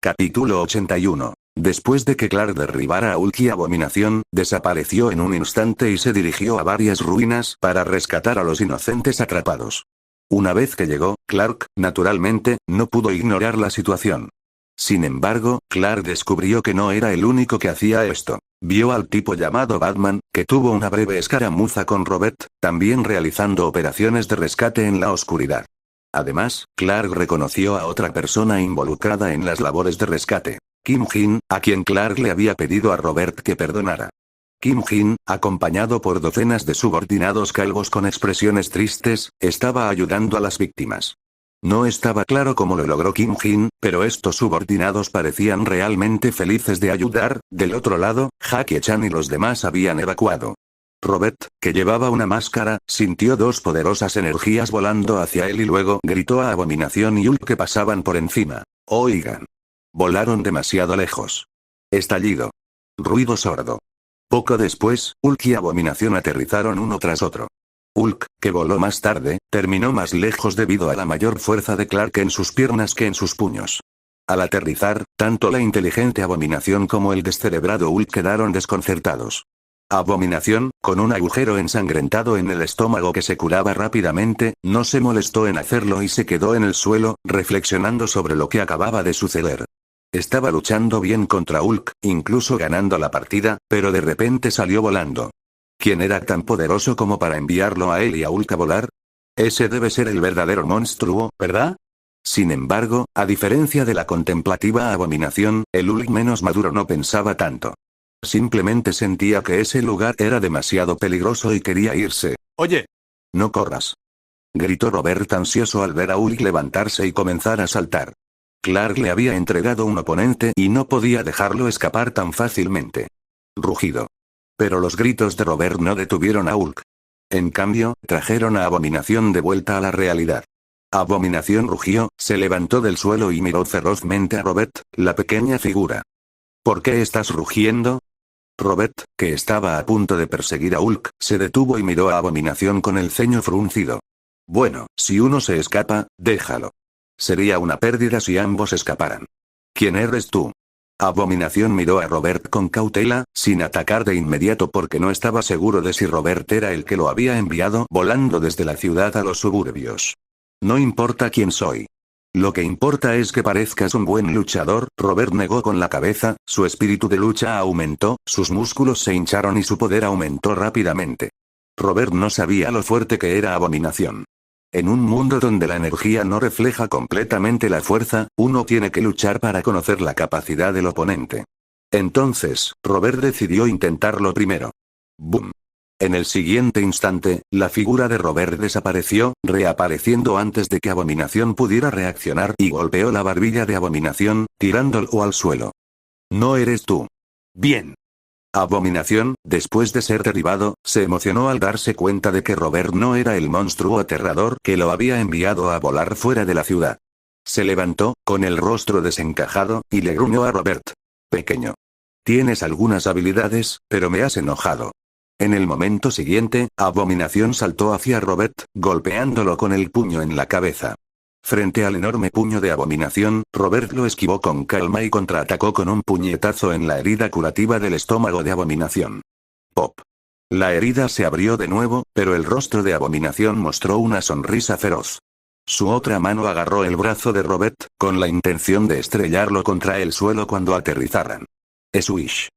Capítulo 81. Después de que Clark derribara a Hulk y Abominación, desapareció en un instante y se dirigió a varias ruinas para rescatar a los inocentes atrapados. Una vez que llegó, Clark, naturalmente, no pudo ignorar la situación. Sin embargo, Clark descubrió que no era el único que hacía esto. Vio al tipo llamado Batman, que tuvo una breve escaramuza con Robert, también realizando operaciones de rescate en la oscuridad. Además, Clark reconoció a otra persona involucrada en las labores de rescate. Kim Jin, a quien Clark le había pedido a Robert que perdonara. Kim Jin, acompañado por docenas de subordinados calvos con expresiones tristes, estaba ayudando a las víctimas. No estaba claro cómo lo logró Kim Jin, pero estos subordinados parecían realmente felices de ayudar. Del otro lado, Jackie-chan y los demás habían evacuado. Robert, que llevaba una máscara, sintió dos poderosas energías volando hacia él y luego gritó a Abominación y Hulk que pasaban por encima. Oigan. Volaron demasiado lejos. Estallido. Ruido sordo. Poco después, Hulk y Abominación aterrizaron uno tras otro. Hulk, que voló más tarde, terminó más lejos debido a la mayor fuerza de Clark en sus piernas que en sus puños. Al aterrizar, tanto la inteligente Abominación como el descerebrado Hulk quedaron desconcertados. Abominación, con un agujero ensangrentado en el estómago que se curaba rápidamente, no se molestó en hacerlo y se quedó en el suelo, reflexionando sobre lo que acababa de suceder. Estaba luchando bien contra Hulk, incluso ganando la partida, pero de repente salió volando. ¿Quién era tan poderoso como para enviarlo a él y a Hulk a volar? Ese debe ser el verdadero monstruo, ¿verdad? Sin embargo, a diferencia de la contemplativa Abominación, el Hulk menos maduro no pensaba tanto. Simplemente sentía que ese lugar era demasiado peligroso y quería irse. ¡Oye! ¡No corras!, gritó Robert ansioso al ver a Hulk levantarse y comenzar a saltar. Clark le había entregado un oponente y no podía dejarlo escapar tan fácilmente. Rugido. Pero los gritos de Robert no detuvieron a Hulk. En cambio, trajeron a Abominación de vuelta a la realidad. Abominación rugió, se levantó del suelo y miró ferozmente a Robert, la pequeña figura. ¿Por qué estás rugiendo? Robert, que estaba a punto de perseguir a Hulk, se detuvo y miró a Abominación con el ceño fruncido. Bueno, si uno se escapa, déjalo. Sería una pérdida si ambos escaparan. ¿Quién eres tú? Abominación miró a Robert con cautela, sin atacar de inmediato porque no estaba seguro de si Robert era el que lo había enviado volando desde la ciudad a los suburbios. No importa quién soy. Lo que importa es que parezcas un buen luchador. Robert negó con la cabeza, su espíritu de lucha aumentó, sus músculos se hincharon y su poder aumentó rápidamente. Robert no sabía lo fuerte que era Abominación. En un mundo donde la energía no refleja completamente la fuerza, uno tiene que luchar para conocer la capacidad del oponente. Entonces, Robert decidió intentarlo primero. ¡Bum! En el siguiente instante, la figura de Robert desapareció, reapareciendo antes de que Abominación pudiera reaccionar y golpeó la barbilla de Abominación, tirándolo al suelo. No eres tú. Bien. Abominación, después de ser derribado, se emocionó al darse cuenta de que Robert no era el monstruo aterrador que lo había enviado a volar fuera de la ciudad. Se levantó, con el rostro desencajado, y le gruñó a Robert. Pequeño. Tienes algunas habilidades, pero me has enojado. En el momento siguiente, Abominación saltó hacia Robert, golpeándolo con el puño en la cabeza. Frente al enorme puño de Abominación, Robert lo esquivó con calma y contraatacó con un puñetazo en la herida curativa del estómago de Abominación. Pop. La herida se abrió de nuevo, pero el rostro de Abominación mostró una sonrisa feroz. Su otra mano agarró el brazo de Robert, con la intención de estrellarlo contra el suelo cuando aterrizaran. Swish.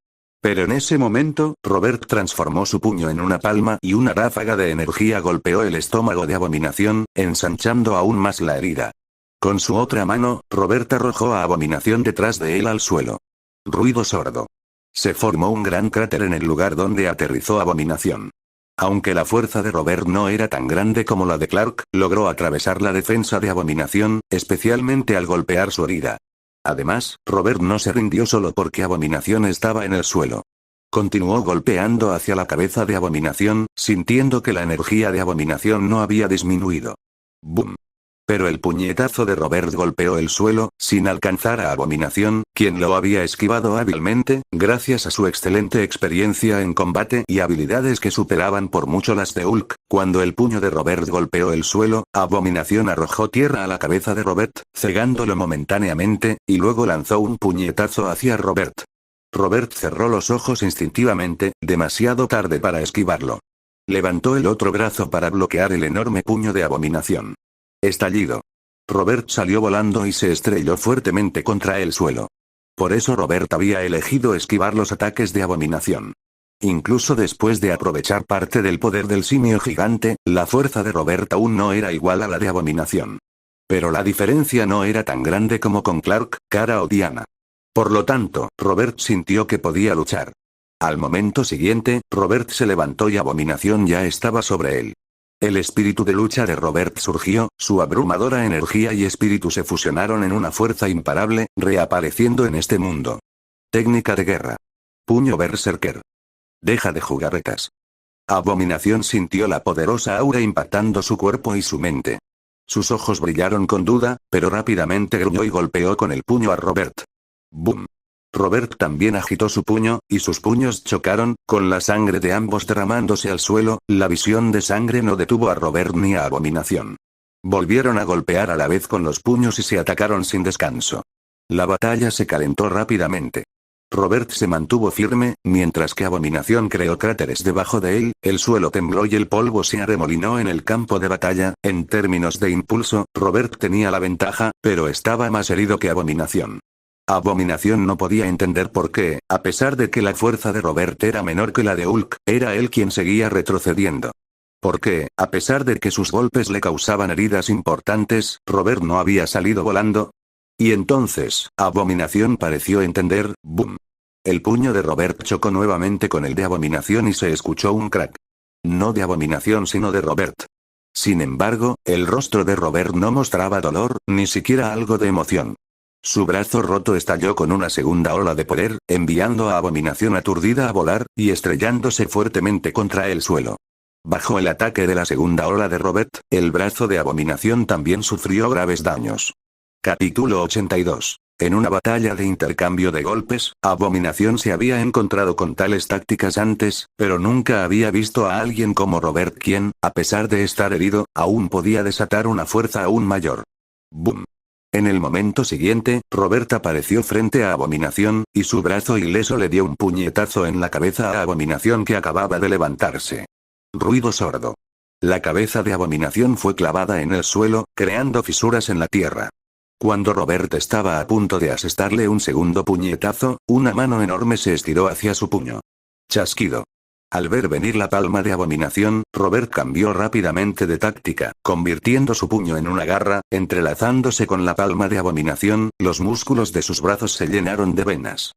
Pero en ese momento, Robert transformó su puño en una palma y una ráfaga de energía golpeó el estómago de Abominación, ensanchando aún más la herida. Con su otra mano, Robert arrojó a Abominación detrás de él al suelo. Ruido sordo. Se formó un gran cráter en el lugar donde aterrizó Abominación. Aunque la fuerza de Robert no era tan grande como la de Clark, logró atravesar la defensa de Abominación, especialmente al golpear su herida. Además, Robert no se rindió solo porque Abominación estaba en el suelo. Continuó golpeando hacia la cabeza de Abominación, sintiendo que la energía de Abominación no había disminuido. ¡Bum! Pero el puñetazo de Robert golpeó el suelo, sin alcanzar a Abominación, quien lo había esquivado hábilmente, gracias a su excelente experiencia en combate y habilidades que superaban por mucho las de Hulk. Cuando el puño de Robert golpeó el suelo, Abominación arrojó tierra a la cabeza de Robert, cegándolo momentáneamente, y luego lanzó un puñetazo hacia Robert. Robert cerró los ojos instintivamente, demasiado tarde para esquivarlo. Levantó el otro brazo para bloquear el enorme puño de Abominación. Estallido. Robert salió volando y se estrelló fuertemente contra el suelo. Por eso Robert había elegido esquivar los ataques de Abominación. Incluso después de aprovechar parte del poder del simio gigante, la fuerza de Robert aún no era igual a la de Abominación. Pero la diferencia no era tan grande como con Clark, Kara o Diana. Por lo tanto, Robert sintió que podía luchar. Al momento siguiente, Robert se levantó y Abominación ya estaba sobre él. El espíritu de lucha de Robert surgió, su abrumadora energía y espíritu se fusionaron en una fuerza imparable, reapareciendo en este mundo. Técnica de guerra. Puño berserker. Deja de jugarretas. Abominación sintió la poderosa aura impactando su cuerpo y su mente. Sus ojos brillaron con duda, pero rápidamente gruñó y golpeó con el puño a Robert. ¡Bum! Robert también agitó su puño, y sus puños chocaron, con la sangre de ambos derramándose al suelo. La visión de sangre no detuvo a Robert ni a Abominación. Volvieron a golpear a la vez con los puños y se atacaron sin descanso. La batalla se calentó rápidamente. Robert se mantuvo firme, mientras que Abominación creó cráteres debajo de él, el suelo tembló y el polvo se arremolinó en el campo de batalla. En términos de impulso, Robert tenía la ventaja, pero estaba más herido que Abominación. Abominación no podía entender por qué, a pesar de que la fuerza de Robert era menor que la de Hulk, era él quien seguía retrocediendo. ¿Por qué, a pesar de que sus golpes le causaban heridas importantes, Robert no había salido volando? Y entonces, Abominación pareció entender. ¡Boom! El puño de Robert chocó nuevamente con el de Abominación y se escuchó un crack. No de Abominación sino de Robert. Sin embargo, el rostro de Robert no mostraba dolor, ni siquiera algo de emoción. Su brazo roto estalló con una segunda ola de poder, enviando a Abominación aturdida a volar, y estrellándose fuertemente contra el suelo. Bajo el ataque de la segunda ola de Robert, el brazo de Abominación también sufrió graves daños. Capítulo 82. En una batalla de intercambio de golpes, Abominación se había encontrado con tales tácticas antes, pero nunca había visto a alguien como Robert quien, a pesar de estar herido, aún podía desatar una fuerza aún mayor. ¡Boom! En el momento siguiente, Robert apareció frente a Abominación, y su brazo ileso le dio un puñetazo en la cabeza a Abominación que acababa de levantarse. Ruido sordo. La cabeza de Abominación fue clavada en el suelo, creando fisuras en la tierra. Cuando Robert estaba a punto de asestarle un segundo puñetazo, una mano enorme se estiró hacia su puño. Chasquido. Al ver venir la palma de Abominación, Robert cambió rápidamente de táctica, convirtiendo su puño en una garra, entrelazándose con la palma de Abominación, los músculos de sus brazos se llenaron de venas.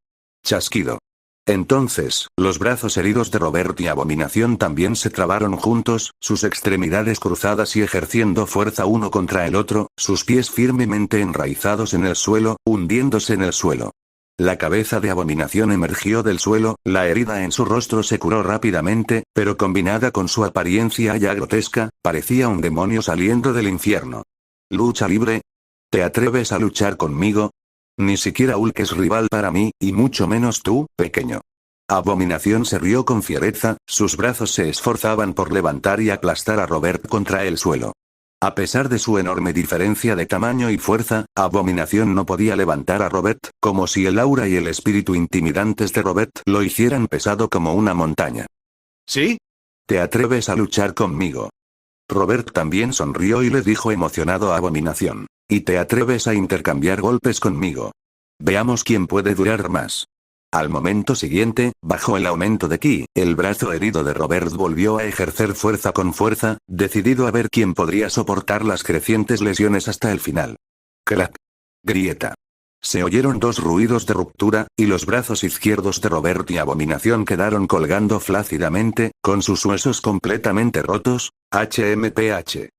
Chasquido. Entonces, los brazos heridos de Robert y Abominación también se trabaron juntos, sus extremidades cruzadas y ejerciendo fuerza uno contra el otro, sus pies firmemente enraizados en el suelo, hundiéndose en el suelo. La cabeza de Abominación emergió del suelo, la herida en su rostro se curó rápidamente, pero combinada con su apariencia ya grotesca, parecía un demonio saliendo del infierno. ¿Lucha libre? ¿Te atreves a luchar conmigo? Ni siquiera Hulk es rival para mí, y mucho menos tú, pequeño. Abominación se rió con fiereza, sus brazos se esforzaban por levantar y aplastar a Robert contra el suelo. A pesar de su enorme diferencia de tamaño y fuerza, Abominación no podía levantar a Robert, como si el aura y el espíritu intimidantes de Robert lo hicieran pesado como una montaña. ¿Sí? ¿Te atreves a luchar conmigo? Robert también sonrió y le dijo emocionado a Abominación. ¿Y te atreves a intercambiar golpes conmigo? Veamos quién puede durar más. Al momento siguiente, bajo el aumento de ki, el brazo herido de Robert volvió a ejercer fuerza con fuerza, decidido a ver quién podría soportar las crecientes lesiones hasta el final. Crack. Grieta. Se oyeron dos ruidos de ruptura, y los brazos izquierdos de Robert y Abominación quedaron colgando flácidamente, con sus huesos completamente rotos. HMPH.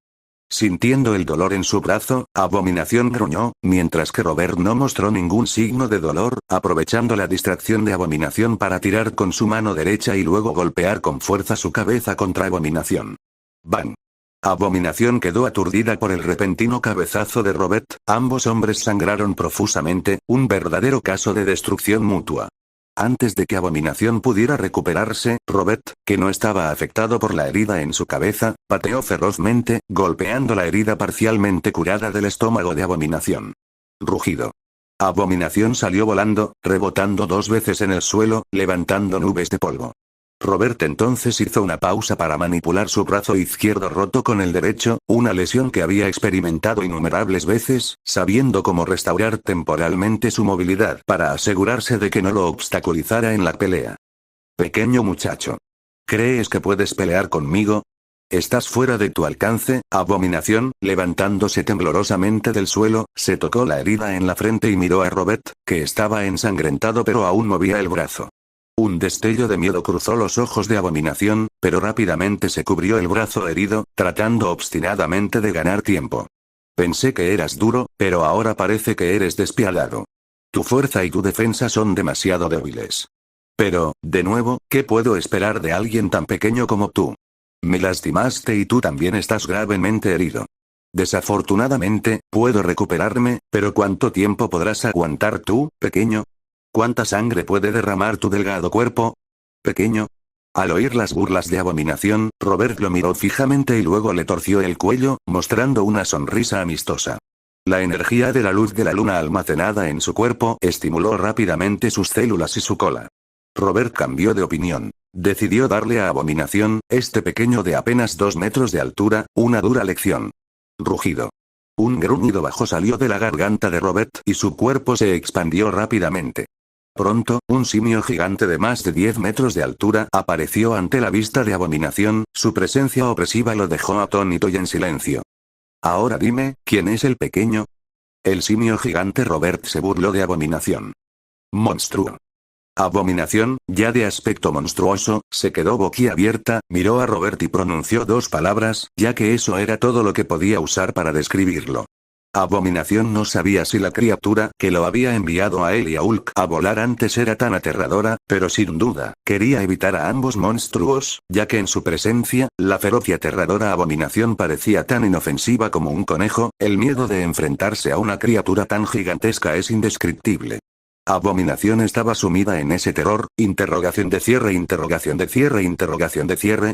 Sintiendo el dolor en su brazo, Abominación gruñó, mientras que Robert no mostró ningún signo de dolor, aprovechando la distracción de Abominación para tirar con su mano derecha y luego golpear con fuerza su cabeza contra Abominación. ¡Bang! Abominación quedó aturdida por el repentino cabezazo de Robert, ambos hombres sangraron profusamente, un verdadero caso de destrucción mutua. Antes de que Abominación pudiera recuperarse, Robert, que no estaba afectado por la herida en su cabeza, pateó ferozmente, golpeando la herida parcialmente curada del estómago de Abominación. Rugido. Abominación salió volando, rebotando 2 veces en el suelo, levantando nubes de polvo. Robert entonces hizo una pausa para manipular su brazo izquierdo roto con el derecho, una lesión que había experimentado innumerables veces, sabiendo cómo restaurar temporalmente su movilidad para asegurarse de que no lo obstaculizara en la pelea. Pequeño muchacho. ¿Crees que puedes pelear conmigo? Estás fuera de tu alcance. Abominación, levantándose temblorosamente del suelo, se tocó la herida en la frente y miró a Robert, que estaba ensangrentado pero aún movía el brazo. Un destello de miedo cruzó los ojos de Abominación, pero rápidamente se cubrió el brazo herido, tratando obstinadamente de ganar tiempo. Pensé que eras duro, pero ahora parece que eres despiadado. Tu fuerza y tu defensa son demasiado débiles. Pero, de nuevo, ¿qué puedo esperar de alguien tan pequeño como tú? Me lastimaste y tú también estás gravemente herido. Desafortunadamente, puedo recuperarme, pero ¿cuánto tiempo podrás aguantar tú, pequeño? ¿Cuánta sangre puede derramar tu delgado cuerpo? Pequeño. Al oír las burlas de Abominación, Robert lo miró fijamente y luego le torció el cuello, mostrando una sonrisa amistosa. La energía de la luz de la luna almacenada en su cuerpo estimuló rápidamente sus células y su cola. Robert cambió de opinión. Decidió darle a Abominación, este pequeño de apenas 2 metros de altura, una dura lección. Rugido. Un gruñido bajo salió de la garganta de Robert y su cuerpo se expandió rápidamente. Pronto, un simio gigante de más de 10 metros de altura apareció ante la vista de Abominación, su presencia opresiva lo dejó atónito y en silencio. Ahora dime, ¿quién es el pequeño? El simio gigante Robert se burló de Abominación. Monstruo. Abominación, ya de aspecto monstruoso, se quedó boquiabierta, miró a Robert y pronunció 2 palabras, ya que eso era todo lo que podía usar para describirlo. Abominación no sabía si la criatura que lo había enviado a él y a Hulk a volar antes era tan aterradora, pero sin duda, quería evitar a ambos monstruos, ya que en su presencia, la feroz y aterradora Abominación parecía tan inofensiva como un conejo, el miedo de enfrentarse a una criatura tan gigantesca es indescriptible. Abominación estaba sumida en ese terror, interrogación de cierre.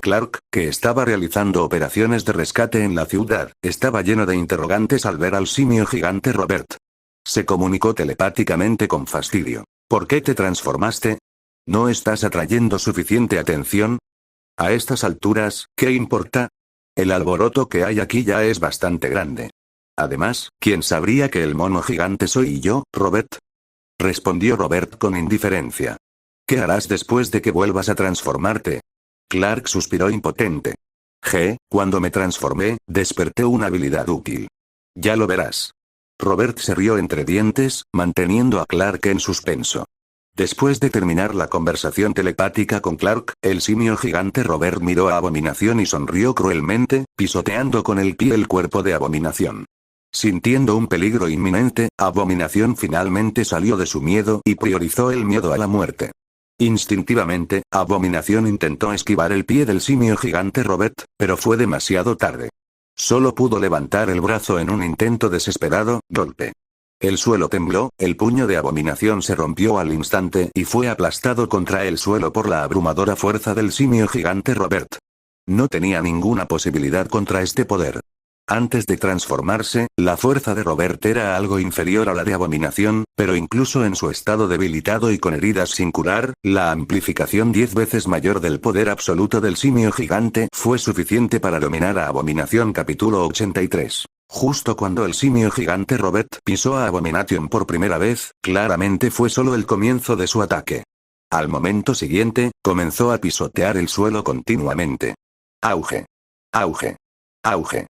Clark, que estaba realizando operaciones de rescate en la ciudad, estaba lleno de interrogantes al ver al simio gigante Robert. Se comunicó telepáticamente con fastidio. ¿Por qué te transformaste? ¿No estás atrayendo suficiente atención? A estas alturas, ¿qué importa? El alboroto que hay aquí ya es bastante grande. Además, ¿quién sabría que el mono gigante soy yo, Robert? Respondió Robert con indiferencia. ¿Qué harás después de que vuelvas a transformarte? Clark suspiró impotente. Cuando me transformé, desperté una habilidad útil. Ya lo verás. Robert se rió entre dientes, manteniendo a Clark en suspenso. Después de terminar la conversación telepática con Clark, el simio gigante Robert miró a Abominación y sonrió cruelmente, pisoteando con el pie el cuerpo de Abominación. Sintiendo un peligro inminente, Abominación finalmente salió de su miedo y priorizó el miedo a la muerte. Instintivamente, Abominación intentó esquivar el pie del simio gigante Robert, pero fue demasiado tarde. Solo pudo levantar el brazo en un intento desesperado, golpe. El suelo tembló, el puño de Abominación se rompió al instante y fue aplastado contra el suelo por la abrumadora fuerza del simio gigante Robert. No tenía ninguna posibilidad contra este poder. Antes de transformarse, la fuerza de Robert era algo inferior a la de Abominación, pero incluso en su estado debilitado y con heridas sin curar, la amplificación 10 veces mayor del poder absoluto del simio gigante fue suficiente para dominar a Abominación. Capítulo 83. Justo cuando el simio gigante Robert pisó a Abomination por primera vez, claramente fue solo el comienzo de su ataque. Al momento siguiente, comenzó a pisotear el suelo continuamente. Auge. Auge. Auge.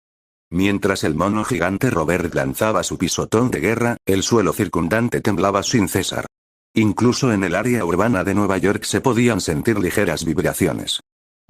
Mientras el mono gigante Robert lanzaba su pisotón de guerra, el suelo circundante temblaba sin cesar. Incluso en el área urbana de Nueva York se podían sentir ligeras vibraciones.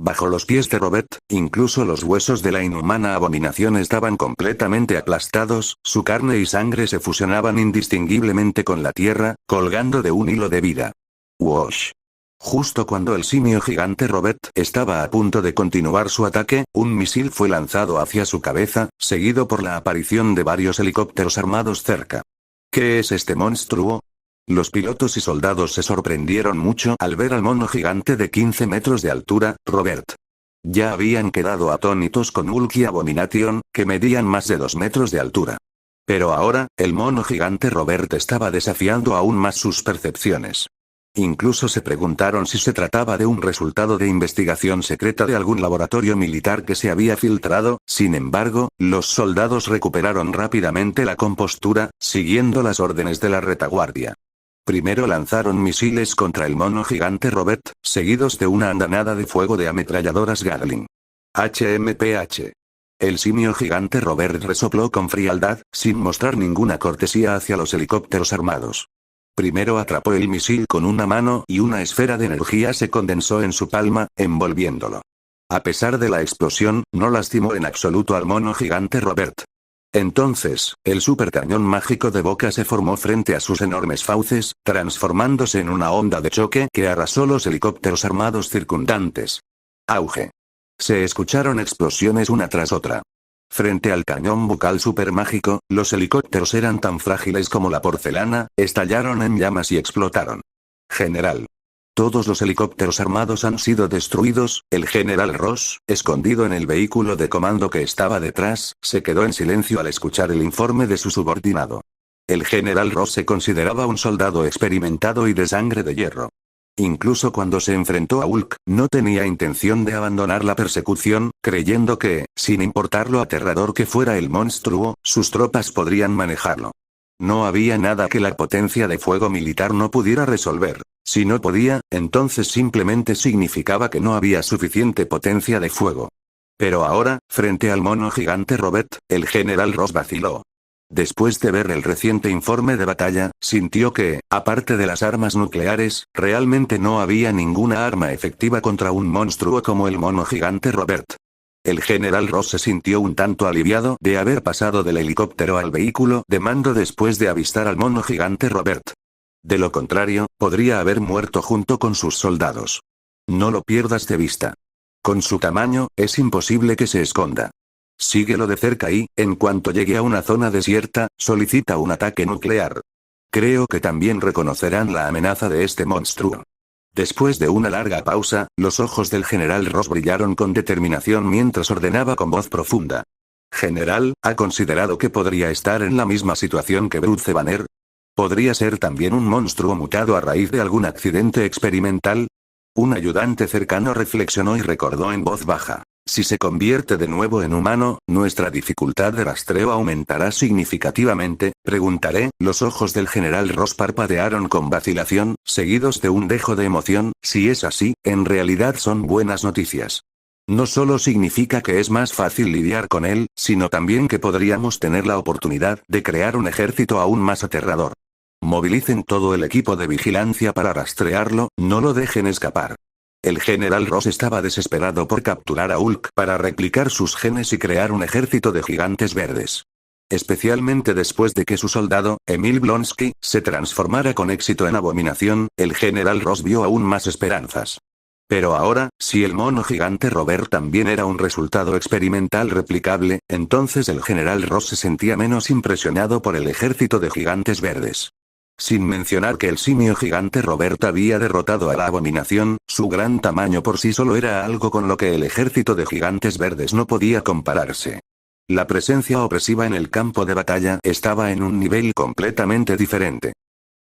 Bajo los pies de Robert, incluso los huesos de la inhumana Abominación estaban completamente aplastados, su carne y sangre se fusionaban indistinguiblemente con la tierra, colgando de un hilo de vida. Wash. Justo cuando el simio gigante Robert estaba a punto de continuar su ataque, un misil fue lanzado hacia su cabeza, seguido por la aparición de varios helicópteros armados cerca. ¿Qué es este monstruo? Los pilotos y soldados se sorprendieron mucho al ver al mono gigante de 15 metros de altura, Robert. Ya habían quedado atónitos con Hulk y Abomination, que medían más de 2 metros de altura. Pero ahora, el mono gigante Robert estaba desafiando aún más sus percepciones. Incluso se preguntaron si se trataba de un resultado de investigación secreta de algún laboratorio militar que se había filtrado. Sin embargo, los soldados recuperaron rápidamente la compostura, siguiendo las órdenes de la retaguardia. Primero lanzaron misiles contra el mono gigante Robert, seguidos de una andanada de fuego de ametralladoras Gatling. HMPH. El simio gigante Robert resopló con frialdad, sin mostrar ninguna cortesía hacia los helicópteros armados. Primero atrapó el misil con una mano y una esfera de energía se condensó en su palma, envolviéndolo. A pesar de la explosión, no lastimó en absoluto al mono gigante Robert. Entonces, el supercañón mágico de Boca se formó frente a sus enormes fauces, transformándose en una onda de choque que arrasó los helicópteros armados circundantes. Auge. Se escucharon explosiones una tras otra. Frente al cañón bucal supermágico, los helicópteros eran tan frágiles como la porcelana, estallaron en llamas y explotaron. General. Todos los helicópteros armados han sido destruidos. El general Ross, escondido en el vehículo de comando que estaba detrás, se quedó en silencio al escuchar el informe de su subordinado. El general Ross se consideraba un soldado experimentado y de sangre de hierro. Incluso cuando se enfrentó a Hulk, no tenía intención de abandonar la persecución, creyendo que, sin importar lo aterrador que fuera el monstruo, sus tropas podrían manejarlo. No había nada que la potencia de fuego militar no pudiera resolver. Si no podía, entonces simplemente significaba que no había suficiente potencia de fuego. Pero ahora, frente al mono gigante Robert, el general Ross vaciló. Después de ver el reciente informe de batalla, sintió que, aparte de las armas nucleares, realmente no había ninguna arma efectiva contra un monstruo como el mono gigante Robert. El general Ross se sintió un tanto aliviado de haber pasado del helicóptero al vehículo de mando después de avistar al mono gigante Robert. De lo contrario, podría haber muerto junto con sus soldados. No lo pierdas de vista. Con su tamaño, es imposible que se esconda. Síguelo de cerca y, en cuanto llegue a una zona desierta, solicita un ataque nuclear. Creo que también reconocerán la amenaza de este monstruo. Después de una larga pausa, los ojos del general Ross brillaron con determinación mientras ordenaba con voz profunda. General, ¿ha considerado que podría estar en la misma situación que Bruce Banner? ¿Podría ser también un monstruo mutado a raíz de algún accidente experimental? Un ayudante cercano reflexionó y recordó en voz baja. Si se convierte de nuevo en humano, nuestra dificultad de rastreo aumentará significativamente, preguntaré. Los ojos del general Ross parpadearon con vacilación, seguidos de un dejo de emoción. Si es así, en realidad son buenas noticias. No solo significa que es más fácil lidiar con él, sino también que podríamos tener la oportunidad de crear un ejército aún más aterrador. Movilicen todo el equipo de vigilancia para rastrearlo, no lo dejen escapar. El general Ross estaba desesperado por capturar a Hulk para replicar sus genes y crear un ejército de gigantes verdes. Especialmente después de que su soldado, Emil Blonsky, se transformara con éxito en Abominación, el general Ross vio aún más esperanzas. Pero ahora, si el mono gigante Robert también era un resultado experimental replicable, entonces el general Ross se sentía menos impresionado por el ejército de gigantes verdes. Sin mencionar que el simio gigante Robert había derrotado a la Abominación, su gran tamaño por sí solo era algo con lo que el ejército de gigantes verdes no podía compararse. La presencia opresiva en el campo de batalla estaba en un nivel completamente diferente.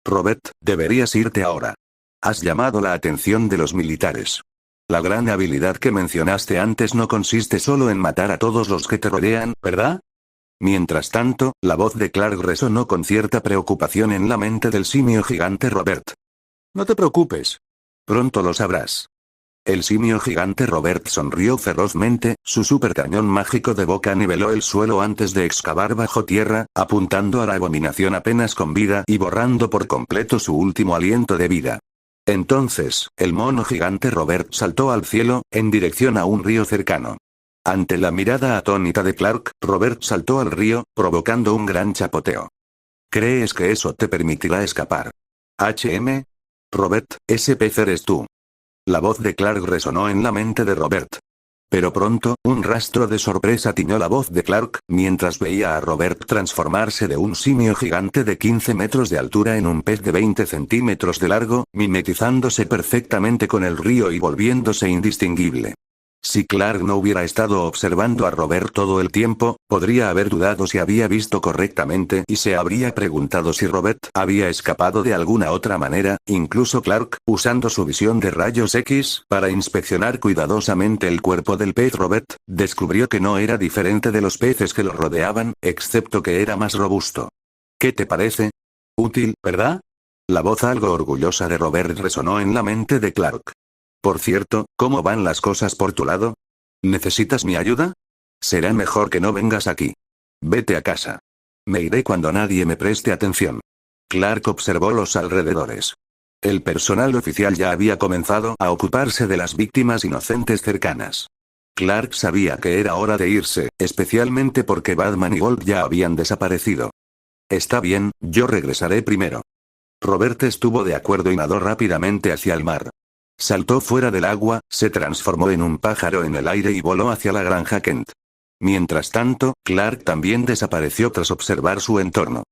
Robert, deberías irte ahora. Has llamado la atención de los militares. La gran habilidad que mencionaste antes no consiste solo en matar a todos los que te rodean, ¿verdad? Mientras tanto, la voz de Clark resonó con cierta preocupación en la mente del simio gigante Robert. No te preocupes. Pronto lo sabrás. El simio gigante Robert sonrió ferozmente, su supercañón mágico de boca niveló el suelo antes de excavar bajo tierra, apuntando a la Abominación apenas con vida y borrando por completo su último aliento de vida. Entonces, el mono gigante Robert saltó al cielo, en dirección a un río cercano. Ante la mirada atónita de Clark, Robert saltó al río, provocando un gran chapoteo. ¿Crees que eso te permitirá escapar? ¿HM? Robert, ese pez eres tú. La voz de Clark resonó en la mente de Robert. Pero pronto, un rastro de sorpresa tiñó la voz de Clark, mientras veía a Robert transformarse de un simio gigante de 15 metros de altura en un pez de 20 centímetros de largo, mimetizándose perfectamente con el río y volviéndose indistinguible. Si Clark no hubiera estado observando a Robert todo el tiempo, podría haber dudado si había visto correctamente y se habría preguntado si Robert había escapado de alguna otra manera. Incluso Clark, usando su visión de rayos X para inspeccionar cuidadosamente el cuerpo del pez Robert, descubrió que no era diferente de los peces que lo rodeaban, excepto que era más robusto. ¿Qué te parece? Útil, ¿verdad? La voz algo orgullosa de Robert resonó en la mente de Clark. Por cierto, ¿cómo van las cosas por tu lado? ¿Necesitas mi ayuda? Será mejor que no vengas aquí. Vete a casa. Me iré cuando nadie me preste atención. Clark observó los alrededores. El personal oficial ya había comenzado a ocuparse de las víctimas inocentes cercanas. Clark sabía que era hora de irse, especialmente porque Batman y Walt ya habían desaparecido. Está bien, yo regresaré primero. Robert estuvo de acuerdo y nadó rápidamente hacia el mar. Saltó fuera del agua, se transformó en un pájaro en el aire y voló hacia la granja Kent. Mientras tanto, Clark también desapareció tras observar su entorno.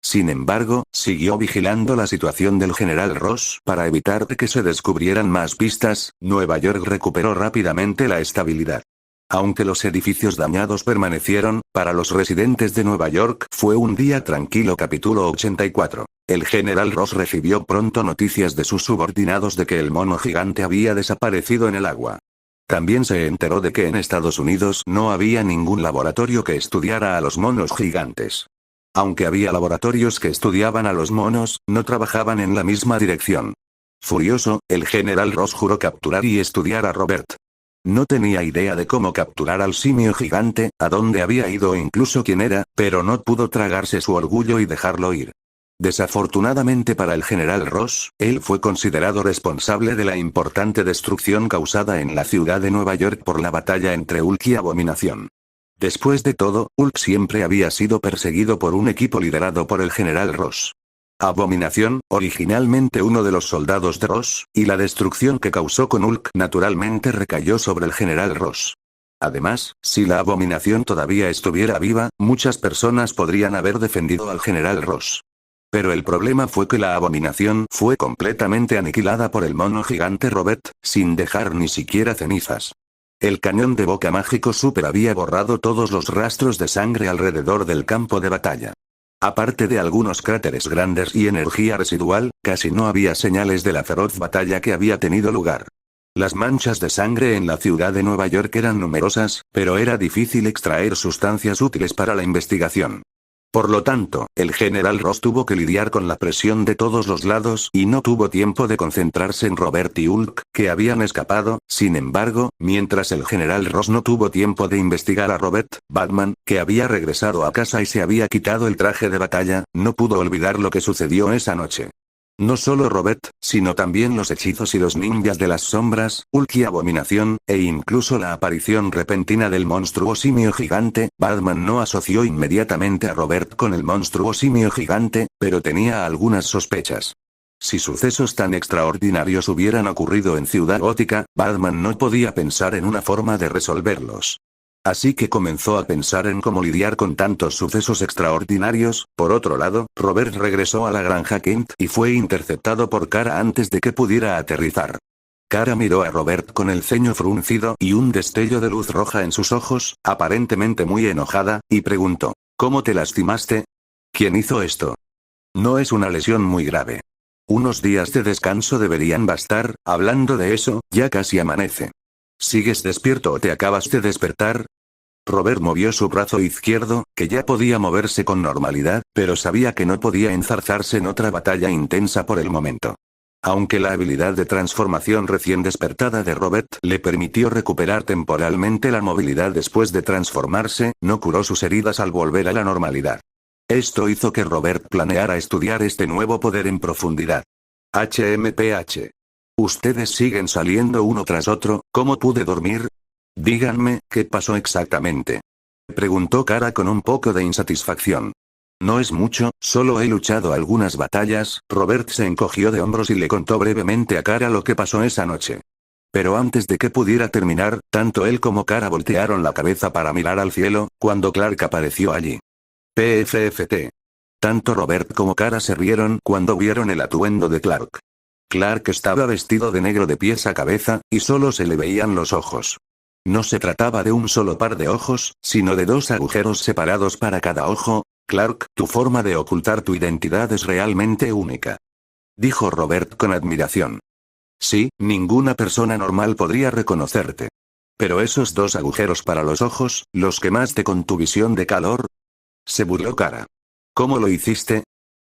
Sin embargo, siguió vigilando la situación del general Ross para evitar que se descubrieran más pistas. Nueva York recuperó rápidamente la estabilidad. Aunque los edificios dañados permanecieron, para los residentes de Nueva York fue un día tranquilo. Capítulo 84. El general Ross recibió pronto noticias de sus subordinados de que el mono gigante había desaparecido en el agua. También se enteró de que en Estados Unidos no había ningún laboratorio que estudiara a los monos gigantes. Aunque había laboratorios que estudiaban a los monos, no trabajaban en la misma dirección. Furioso, el general Ross juró capturar y estudiar a Robert. No tenía idea de cómo capturar al simio gigante, a dónde había ido o incluso quién era, pero no pudo tragarse su orgullo y dejarlo ir. Desafortunadamente para el general Ross, él fue considerado responsable de la importante destrucción causada en la ciudad de Nueva York por la batalla entre Hulk y Abominación. Después de todo, Hulk siempre había sido perseguido por un equipo liderado por el general Ross. Abominación, originalmente uno de los soldados de Ross, y la destrucción que causó con Hulk naturalmente recayó sobre el general Ross. Además, si la Abominación todavía estuviera viva, muchas personas podrían haber defendido al general Ross. Pero el problema fue que la Abominación fue completamente aniquilada por el mono gigante Robert, sin dejar ni siquiera cenizas. El cañón de Boca Mágico Super había borrado todos los rastros de sangre alrededor del campo de batalla. Aparte de algunos cráteres grandes y energía residual, casi no había señales de la feroz batalla que había tenido lugar. Las manchas de sangre en la ciudad de Nueva York eran numerosas, pero era difícil extraer sustancias útiles para la investigación. Por lo tanto, el general Ross tuvo que lidiar con la presión de todos los lados y no tuvo tiempo de concentrarse en Robert y Hulk, que habían escapado. Sin embargo, mientras el general Ross no tuvo tiempo de investigar a Robert, Batman, que había regresado a casa y se había quitado el traje de batalla, no pudo olvidar lo que sucedió esa noche. No solo Robert, sino también los hechizos y los ninjas de las sombras, Hulk y Abominación, e incluso la aparición repentina del monstruo simio gigante. Batman no asoció inmediatamente a Robert con el monstruo simio gigante, pero tenía algunas sospechas. Si sucesos tan extraordinarios hubieran ocurrido en Ciudad Gótica, Batman no podía pensar en una forma de resolverlos. Así que comenzó a pensar en cómo lidiar con tantos sucesos extraordinarios. Por otro lado, Robert regresó a la granja Kent y fue interceptado por Kara antes de que pudiera aterrizar. Kara miró a Robert con el ceño fruncido y un destello de luz roja en sus ojos, aparentemente muy enojada, y preguntó: ¿Cómo te lastimaste? ¿Quién hizo esto? No es una lesión muy grave. Unos días de descanso deberían bastar. Hablando de eso, ya casi amanece. ¿Sigues despierto o te acabas de despertar? Robert movió su brazo izquierdo, que ya podía moverse con normalidad, pero sabía que no podía enzarzarse en otra batalla intensa por el momento. Aunque la habilidad de transformación recién despertada de Robert le permitió recuperar temporalmente la movilidad después de transformarse, no curó sus heridas al volver a la normalidad. Esto hizo que Robert planeara estudiar este nuevo poder en profundidad. HMPH. Ustedes siguen saliendo uno tras otro, ¿cómo pude dormir? Díganme, ¿qué pasó exactamente? Preguntó Kara con un poco de insatisfacción. No es mucho, solo he luchado algunas batallas. Robert se encogió de hombros y le contó brevemente a Kara lo que pasó esa noche. Pero antes de que pudiera terminar, tanto él como Kara voltearon la cabeza para mirar al cielo, cuando Clark apareció allí. PFFT. Tanto Robert como Kara se rieron cuando vieron el atuendo de Clark. Clark estaba vestido de negro de pies a cabeza, y solo se le veían los ojos. No se trataba de un solo par de ojos, sino de 2 agujeros separados para cada ojo. Clark, tu forma de ocultar tu identidad es realmente única. Dijo Robert con admiración. Sí, ninguna persona normal podría reconocerte. Pero esos 2 agujeros para los ojos, ¿los quemaste con tu visión de calor? Se burló Kara. ¿Cómo lo hiciste?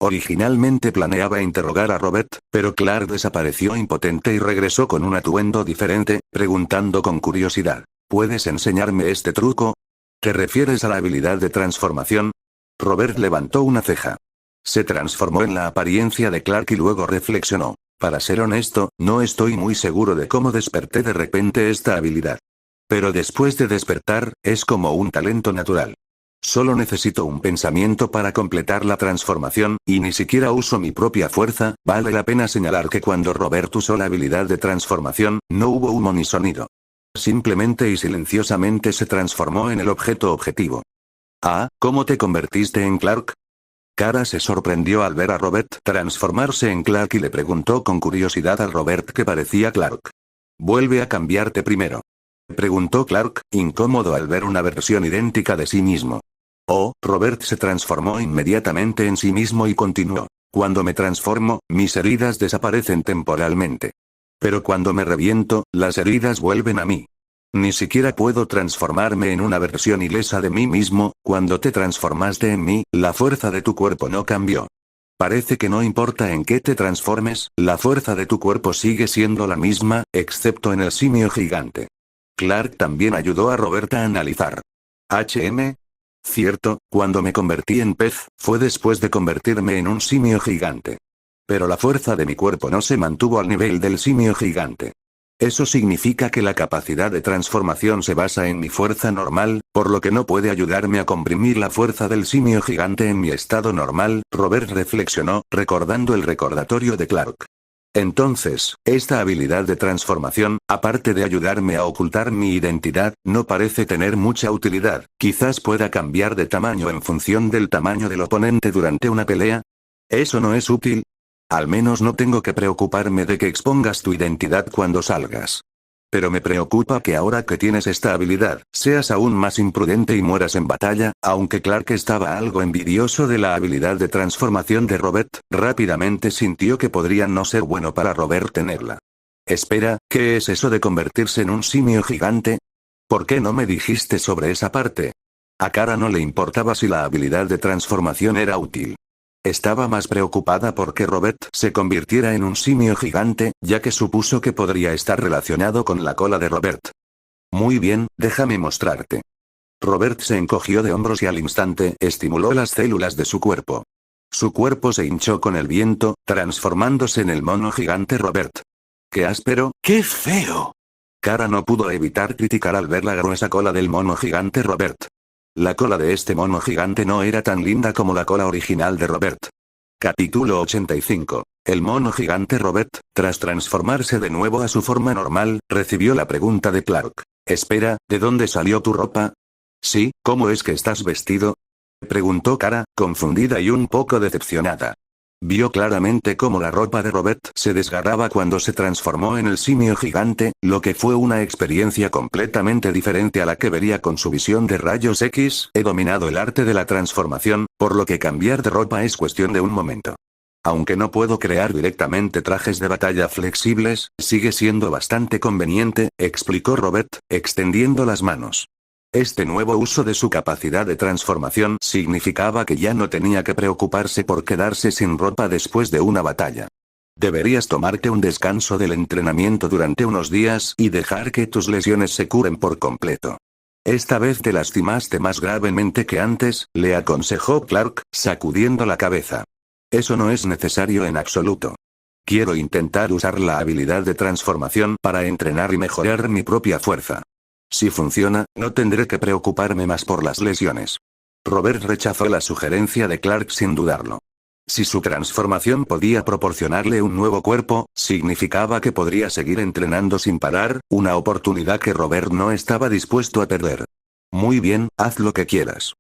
Originalmente planeaba interrogar a Robert, pero Clark desapareció impotente y regresó con un atuendo diferente, preguntando con curiosidad. ¿Puedes enseñarme este truco? ¿Te refieres a la habilidad de transformación? Robert levantó una ceja. Se transformó en la apariencia de Clark y luego reflexionó. Para ser honesto, no estoy muy seguro de cómo desperté de repente esta habilidad. Pero después de despertar, es como un talento natural. Solo necesito un pensamiento para completar la transformación, y ni siquiera uso mi propia fuerza. Vale la pena señalar que cuando Robert usó la habilidad de transformación, no hubo humo ni sonido. Simplemente y silenciosamente se transformó en el objeto objetivo. Ah, ¿cómo te convertiste en Clark? Kara se sorprendió al ver a Robert transformarse en Clark y le preguntó con curiosidad a Robert que parecía Clark. «¿Vuelve a cambiarte primero?», preguntó Clark, incómodo al ver una versión idéntica de sí mismo. Oh, Robert se transformó inmediatamente en sí mismo y continuó. «Cuando me transformo, mis heridas desaparecen temporalmente. Pero cuando me reviento, las heridas vuelven a mí. Ni siquiera puedo transformarme en una versión ilesa de mí mismo. Cuando te transformaste en mí, la fuerza de tu cuerpo no cambió. Parece que no importa en qué te transformes, la fuerza de tu cuerpo sigue siendo la misma, excepto en el simio gigante». Clark también ayudó a Robert a analizar. Cierto, cuando me convertí en pez, fue después de convertirme en un simio gigante. Pero la fuerza de mi cuerpo no se mantuvo al nivel del simio gigante. Eso significa que la capacidad de transformación se basa en mi fuerza normal, por lo que no puede ayudarme a comprimir la fuerza del simio gigante en mi estado normal. Robert reflexionó, recordando el recordatorio de Clark. Entonces, esta habilidad de transformación, aparte de ayudarme a ocultar mi identidad, no parece tener mucha utilidad. Quizás pueda cambiar de tamaño en función del tamaño del oponente durante una pelea. ¿Eso no es útil? Al menos no tengo que preocuparme de que expongas tu identidad cuando salgas. Pero me preocupa que ahora que tienes esta habilidad, seas aún más imprudente y mueras en batalla. Aunque Clark estaba algo envidioso de la habilidad de transformación de Robert, rápidamente sintió que podría no ser bueno para Robert tenerla. Espera, ¿qué es eso de convertirse en un simio gigante? ¿Por qué no me dijiste sobre esa parte? A Kara no le importaba si la habilidad de transformación era útil. Estaba más preocupada por que Robert se convirtiera en un simio gigante, ya que supuso que podría estar relacionado con la cola de Robert. Muy bien, déjame mostrarte. Robert se encogió de hombros y al instante estimuló las células de su cuerpo. Su cuerpo se hinchó con el viento, transformándose en el mono gigante Robert. ¡Qué áspero! ¡Qué feo! Kara no pudo evitar criticar al ver la gruesa cola del mono gigante Robert. La cola de este mono gigante no era tan linda como la cola original de Robert. Capítulo 85. El mono gigante Robert, tras transformarse de nuevo a su forma normal, recibió la pregunta de Clark. Espera, ¿de dónde salió tu ropa? Sí, ¿cómo es que estás vestido? Preguntó Kara, confundida y un poco decepcionada. Vio claramente cómo la ropa de Robert se desgarraba cuando se transformó en el simio gigante, lo que fue una experiencia completamente diferente a la que vería con su visión de rayos X. He dominado el arte de la transformación, por lo que cambiar de ropa es cuestión de un momento. Aunque no puedo crear directamente trajes de batalla flexibles, sigue siendo bastante conveniente, explicó Robert, extendiendo las manos. Este nuevo uso de su capacidad de transformación significaba que ya no tenía que preocuparse por quedarse sin ropa después de una batalla. Deberías tomarte un descanso del entrenamiento durante unos días y dejar que tus lesiones se curen por completo. Esta vez te lastimaste más gravemente que antes, le aconsejó Clark, sacudiendo la cabeza. Eso no es necesario en absoluto. Quiero intentar usar la habilidad de transformación para entrenar y mejorar mi propia fuerza. Si funciona, no tendré que preocuparme más por las lesiones. Robert rechazó la sugerencia de Clark sin dudarlo. Si su transformación podía proporcionarle un nuevo cuerpo, significaba que podría seguir entrenando sin parar, una oportunidad que Robert no estaba dispuesto a perder. Muy bien, haz lo que quieras.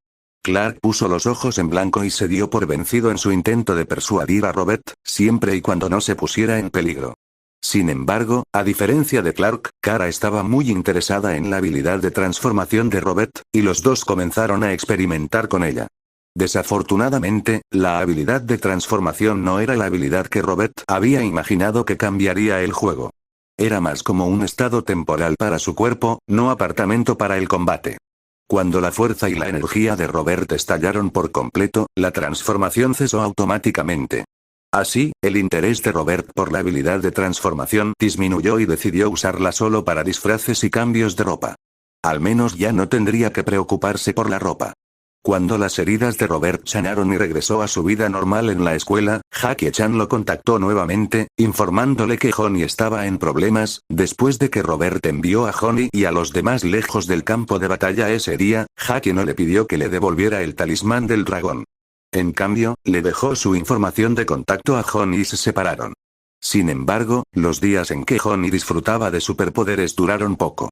Clark puso los ojos en blanco y se dio por vencido en su intento de persuadir a Robert, siempre y cuando no se pusiera en peligro. Sin embargo, a diferencia de Clark, Kara estaba muy interesada en la habilidad de transformación de Robert, y los dos comenzaron a experimentar con ella. Desafortunadamente, la habilidad de transformación no era la habilidad que Robert había imaginado que cambiaría el juego. Era más como un estado temporal para su cuerpo, no apartamento para el combate. Cuando la fuerza y la energía de Robert estallaron por completo, la transformación cesó automáticamente. Así, el interés de Robert por la habilidad de transformación disminuyó y decidió usarla solo para disfraces y cambios de ropa. Al menos ya no tendría que preocuparse por la ropa. Cuando las heridas de Robert sanaron y regresó a su vida normal en la escuela, Jackie-chan lo contactó nuevamente, informándole que Honey estaba en problemas, después de que Robert envió a Honey y a los demás lejos del campo de batalla ese día, Jackie no le pidió que le devolviera el talismán del dragón. En cambio, le dejó su información de contacto a Honey y se separaron. Sin embargo, los días en que Honey disfrutaba de superpoderes duraron poco.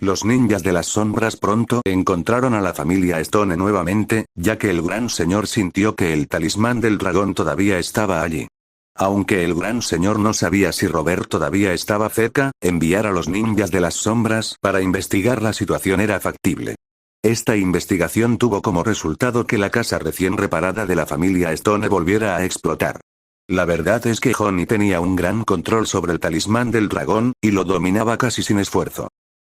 Los ninjas de las sombras pronto encontraron a la familia Stone nuevamente, ya que el gran señor sintió que el talismán del dragón todavía estaba allí. Aunque el gran señor no sabía si Robert todavía estaba cerca, enviar a los ninjas de las sombras para investigar la situación era factible. Esta investigación tuvo como resultado que la casa recién reparada de la familia Stone volviera a explotar. La verdad es que Honey tenía un gran control sobre el talismán del dragón, y lo dominaba casi sin esfuerzo.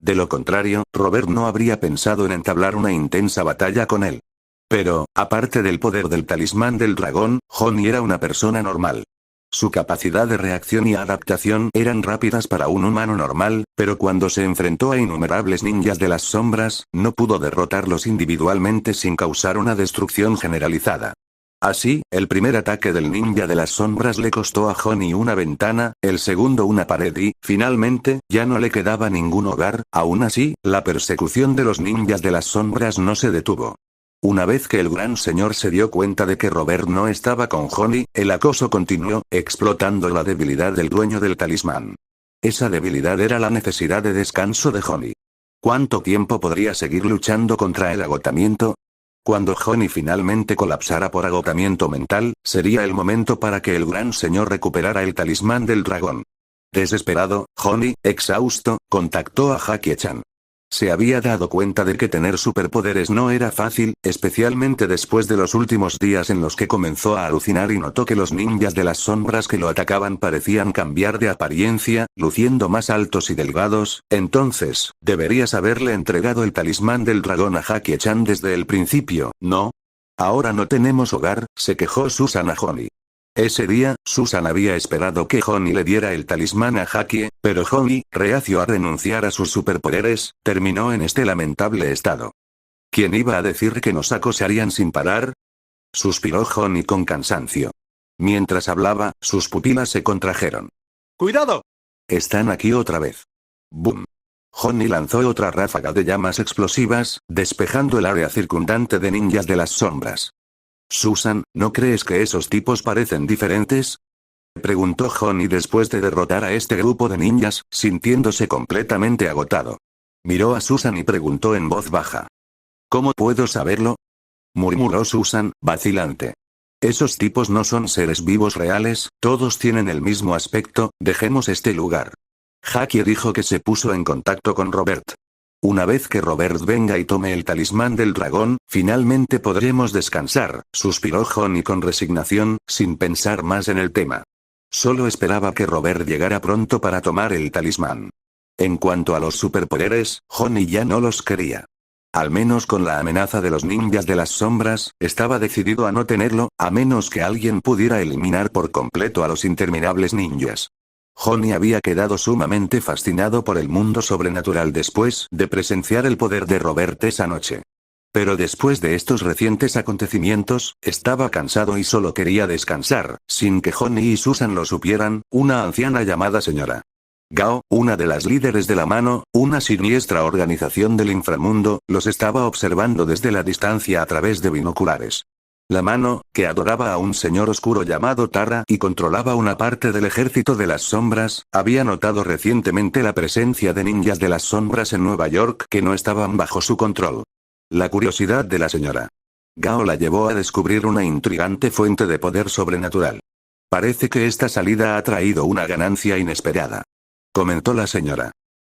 De lo contrario, Robert no habría pensado en entablar una intensa batalla con él. Pero, aparte del poder del talismán del dragón, Honey era una persona normal. Su capacidad de reacción y adaptación eran rápidas para un humano normal, pero cuando se enfrentó a innumerables ninjas de las sombras, no pudo derrotarlos individualmente sin causar una destrucción generalizada. Así, el primer ataque del ninja de las sombras le costó a Honey una ventana, el segundo una pared y, finalmente, ya no le quedaba ningún hogar. Aún así, la persecución de los ninjas de las sombras no se detuvo. Una vez que el gran señor se dio cuenta de que Robert no estaba con Honey, el acoso continuó, explotando la debilidad del dueño del talismán. Esa debilidad era la necesidad de descanso de Honey. ¿Cuánto tiempo podría seguir luchando contra el agotamiento? Cuando Honey finalmente colapsara por agotamiento mental, sería el momento para que el gran señor recuperara el talismán del dragón. Desesperado, Honey, exhausto, contactó a Jackie-chan. Se había dado cuenta de que tener superpoderes no era fácil, especialmente después de los últimos días en los que comenzó a alucinar y notó que los ninjas de las sombras que lo atacaban parecían cambiar de apariencia, luciendo más altos y delgados. Entonces, deberías haberle entregado el talismán del dragón a Jackie-chan desde el principio, ¿no? Ahora no tenemos hogar, se quejó Susan a Honey. Ese día, Susan había esperado que Honey le diera el talismán a Jackie, pero Honey, reacio a renunciar a sus superpoderes, terminó en este lamentable estado. ¿Quién iba a decir que nos acosarían sin parar? Suspiró Honey con cansancio. Mientras hablaba, sus pupilas se contrajeron. ¡Cuidado! Están aquí otra vez. ¡Bum! Honey lanzó otra ráfaga de llamas explosivas, despejando el área circundante de ninjas de las sombras. Susan, ¿no crees que esos tipos parecen diferentes? Preguntó Honey después de derrotar a este grupo de ninjas, sintiéndose completamente agotado. Miró a Susan y preguntó en voz baja. ¿Cómo puedo saberlo? Murmuró Susan, vacilante. Esos tipos no son seres vivos reales, todos tienen el mismo aspecto, dejemos este lugar. Jackie dijo que se puso en contacto con Robert. Una vez que Robert venga y tome el talismán del dragón, finalmente podremos descansar, suspiró Honey con resignación, sin pensar más en el tema. Solo esperaba que Robert llegara pronto para tomar el talismán. En cuanto a los superpoderes, Honey ya no los quería. Al menos con la amenaza de los ninjas de las sombras, estaba decidido a no tenerlo, a menos que alguien pudiera eliminar por completo a los interminables ninjas. Honey había quedado sumamente fascinado por el mundo sobrenatural después de presenciar el poder de Robert esa noche. Pero después de estos recientes acontecimientos, estaba cansado y solo quería descansar, sin que Honey y Susan lo supieran. Una anciana llamada señora Gao, una de las líderes de la mano, una siniestra organización del inframundo, los estaba observando desde la distancia a través de binoculares. La mano, que adoraba a un señor oscuro llamado Tara y controlaba una parte del ejército de las sombras, había notado recientemente la presencia de ninjas de las sombras en Nueva York que no estaban bajo su control. La curiosidad de la señora Gao la llevó a descubrir una intrigante fuente de poder sobrenatural. Parece que esta salida ha traído una ganancia inesperada, comentó la señora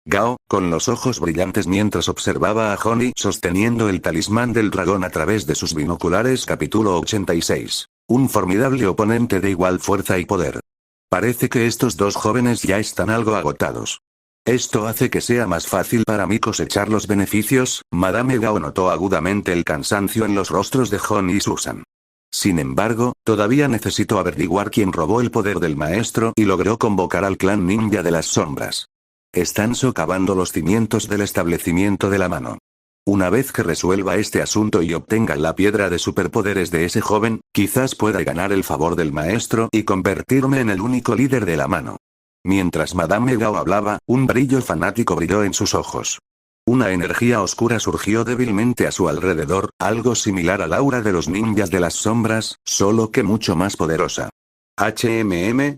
Gao, con los ojos brillantes mientras observaba a Honey sosteniendo el talismán del dragón a través de sus binoculares. Capítulo 86. Un formidable oponente de igual fuerza y poder. Parece que estos dos jóvenes ya están algo agotados. Esto hace que sea más fácil para mí cosechar los beneficios. Madame Gao notó agudamente el cansancio en los rostros de Honey y Susan. Sin embargo, todavía necesito averiguar quién robó el poder del maestro y logró convocar al clan ninja de las sombras. Están socavando los cimientos del establecimiento de la mano. Una vez que resuelva este asunto y obtenga la piedra de superpoderes de ese joven, quizás pueda ganar el favor del maestro y convertirme en el único líder de la mano. Mientras Madame Gao hablaba, un brillo fanático brilló en sus ojos. Una energía oscura surgió débilmente a su alrededor, algo similar al aura de los ninjas de las sombras, solo que mucho más poderosa. ¿HMM?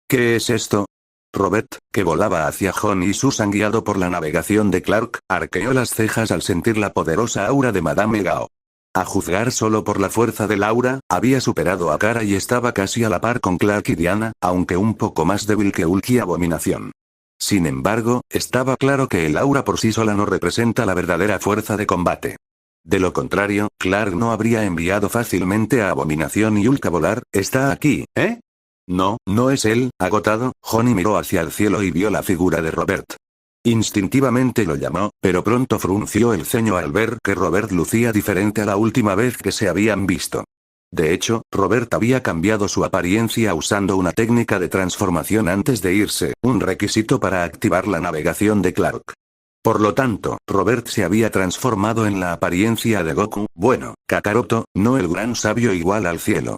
¿Qué es esto? Robert, que volaba hacia Honey y Susan guiado por la navegación de Clark, arqueó las cejas al sentir la poderosa aura de Madame Gao. A juzgar solo por la fuerza del aura, había superado a Kara y estaba casi a la par con Clark y Diana, aunque un poco más débil que Ulki Abominación. Sin embargo, estaba claro que el aura por sí sola no representa la verdadera fuerza de combate. De lo contrario, Clark no habría enviado fácilmente a Abominación y Ulki a volar. Está aquí, ¿eh? No, no es él. Agotado, Honey miró hacia el cielo y vio la figura de Robert. Instintivamente lo llamó, pero pronto frunció el ceño al ver que Robert lucía diferente a la última vez que se habían visto. De hecho, Robert había cambiado su apariencia usando una técnica de transformación antes de irse, un requisito para activar la navegación de Clark. Por lo tanto, Robert se había transformado en la apariencia de Goku, bueno, Kakaroto, no el gran sabio igual al cielo.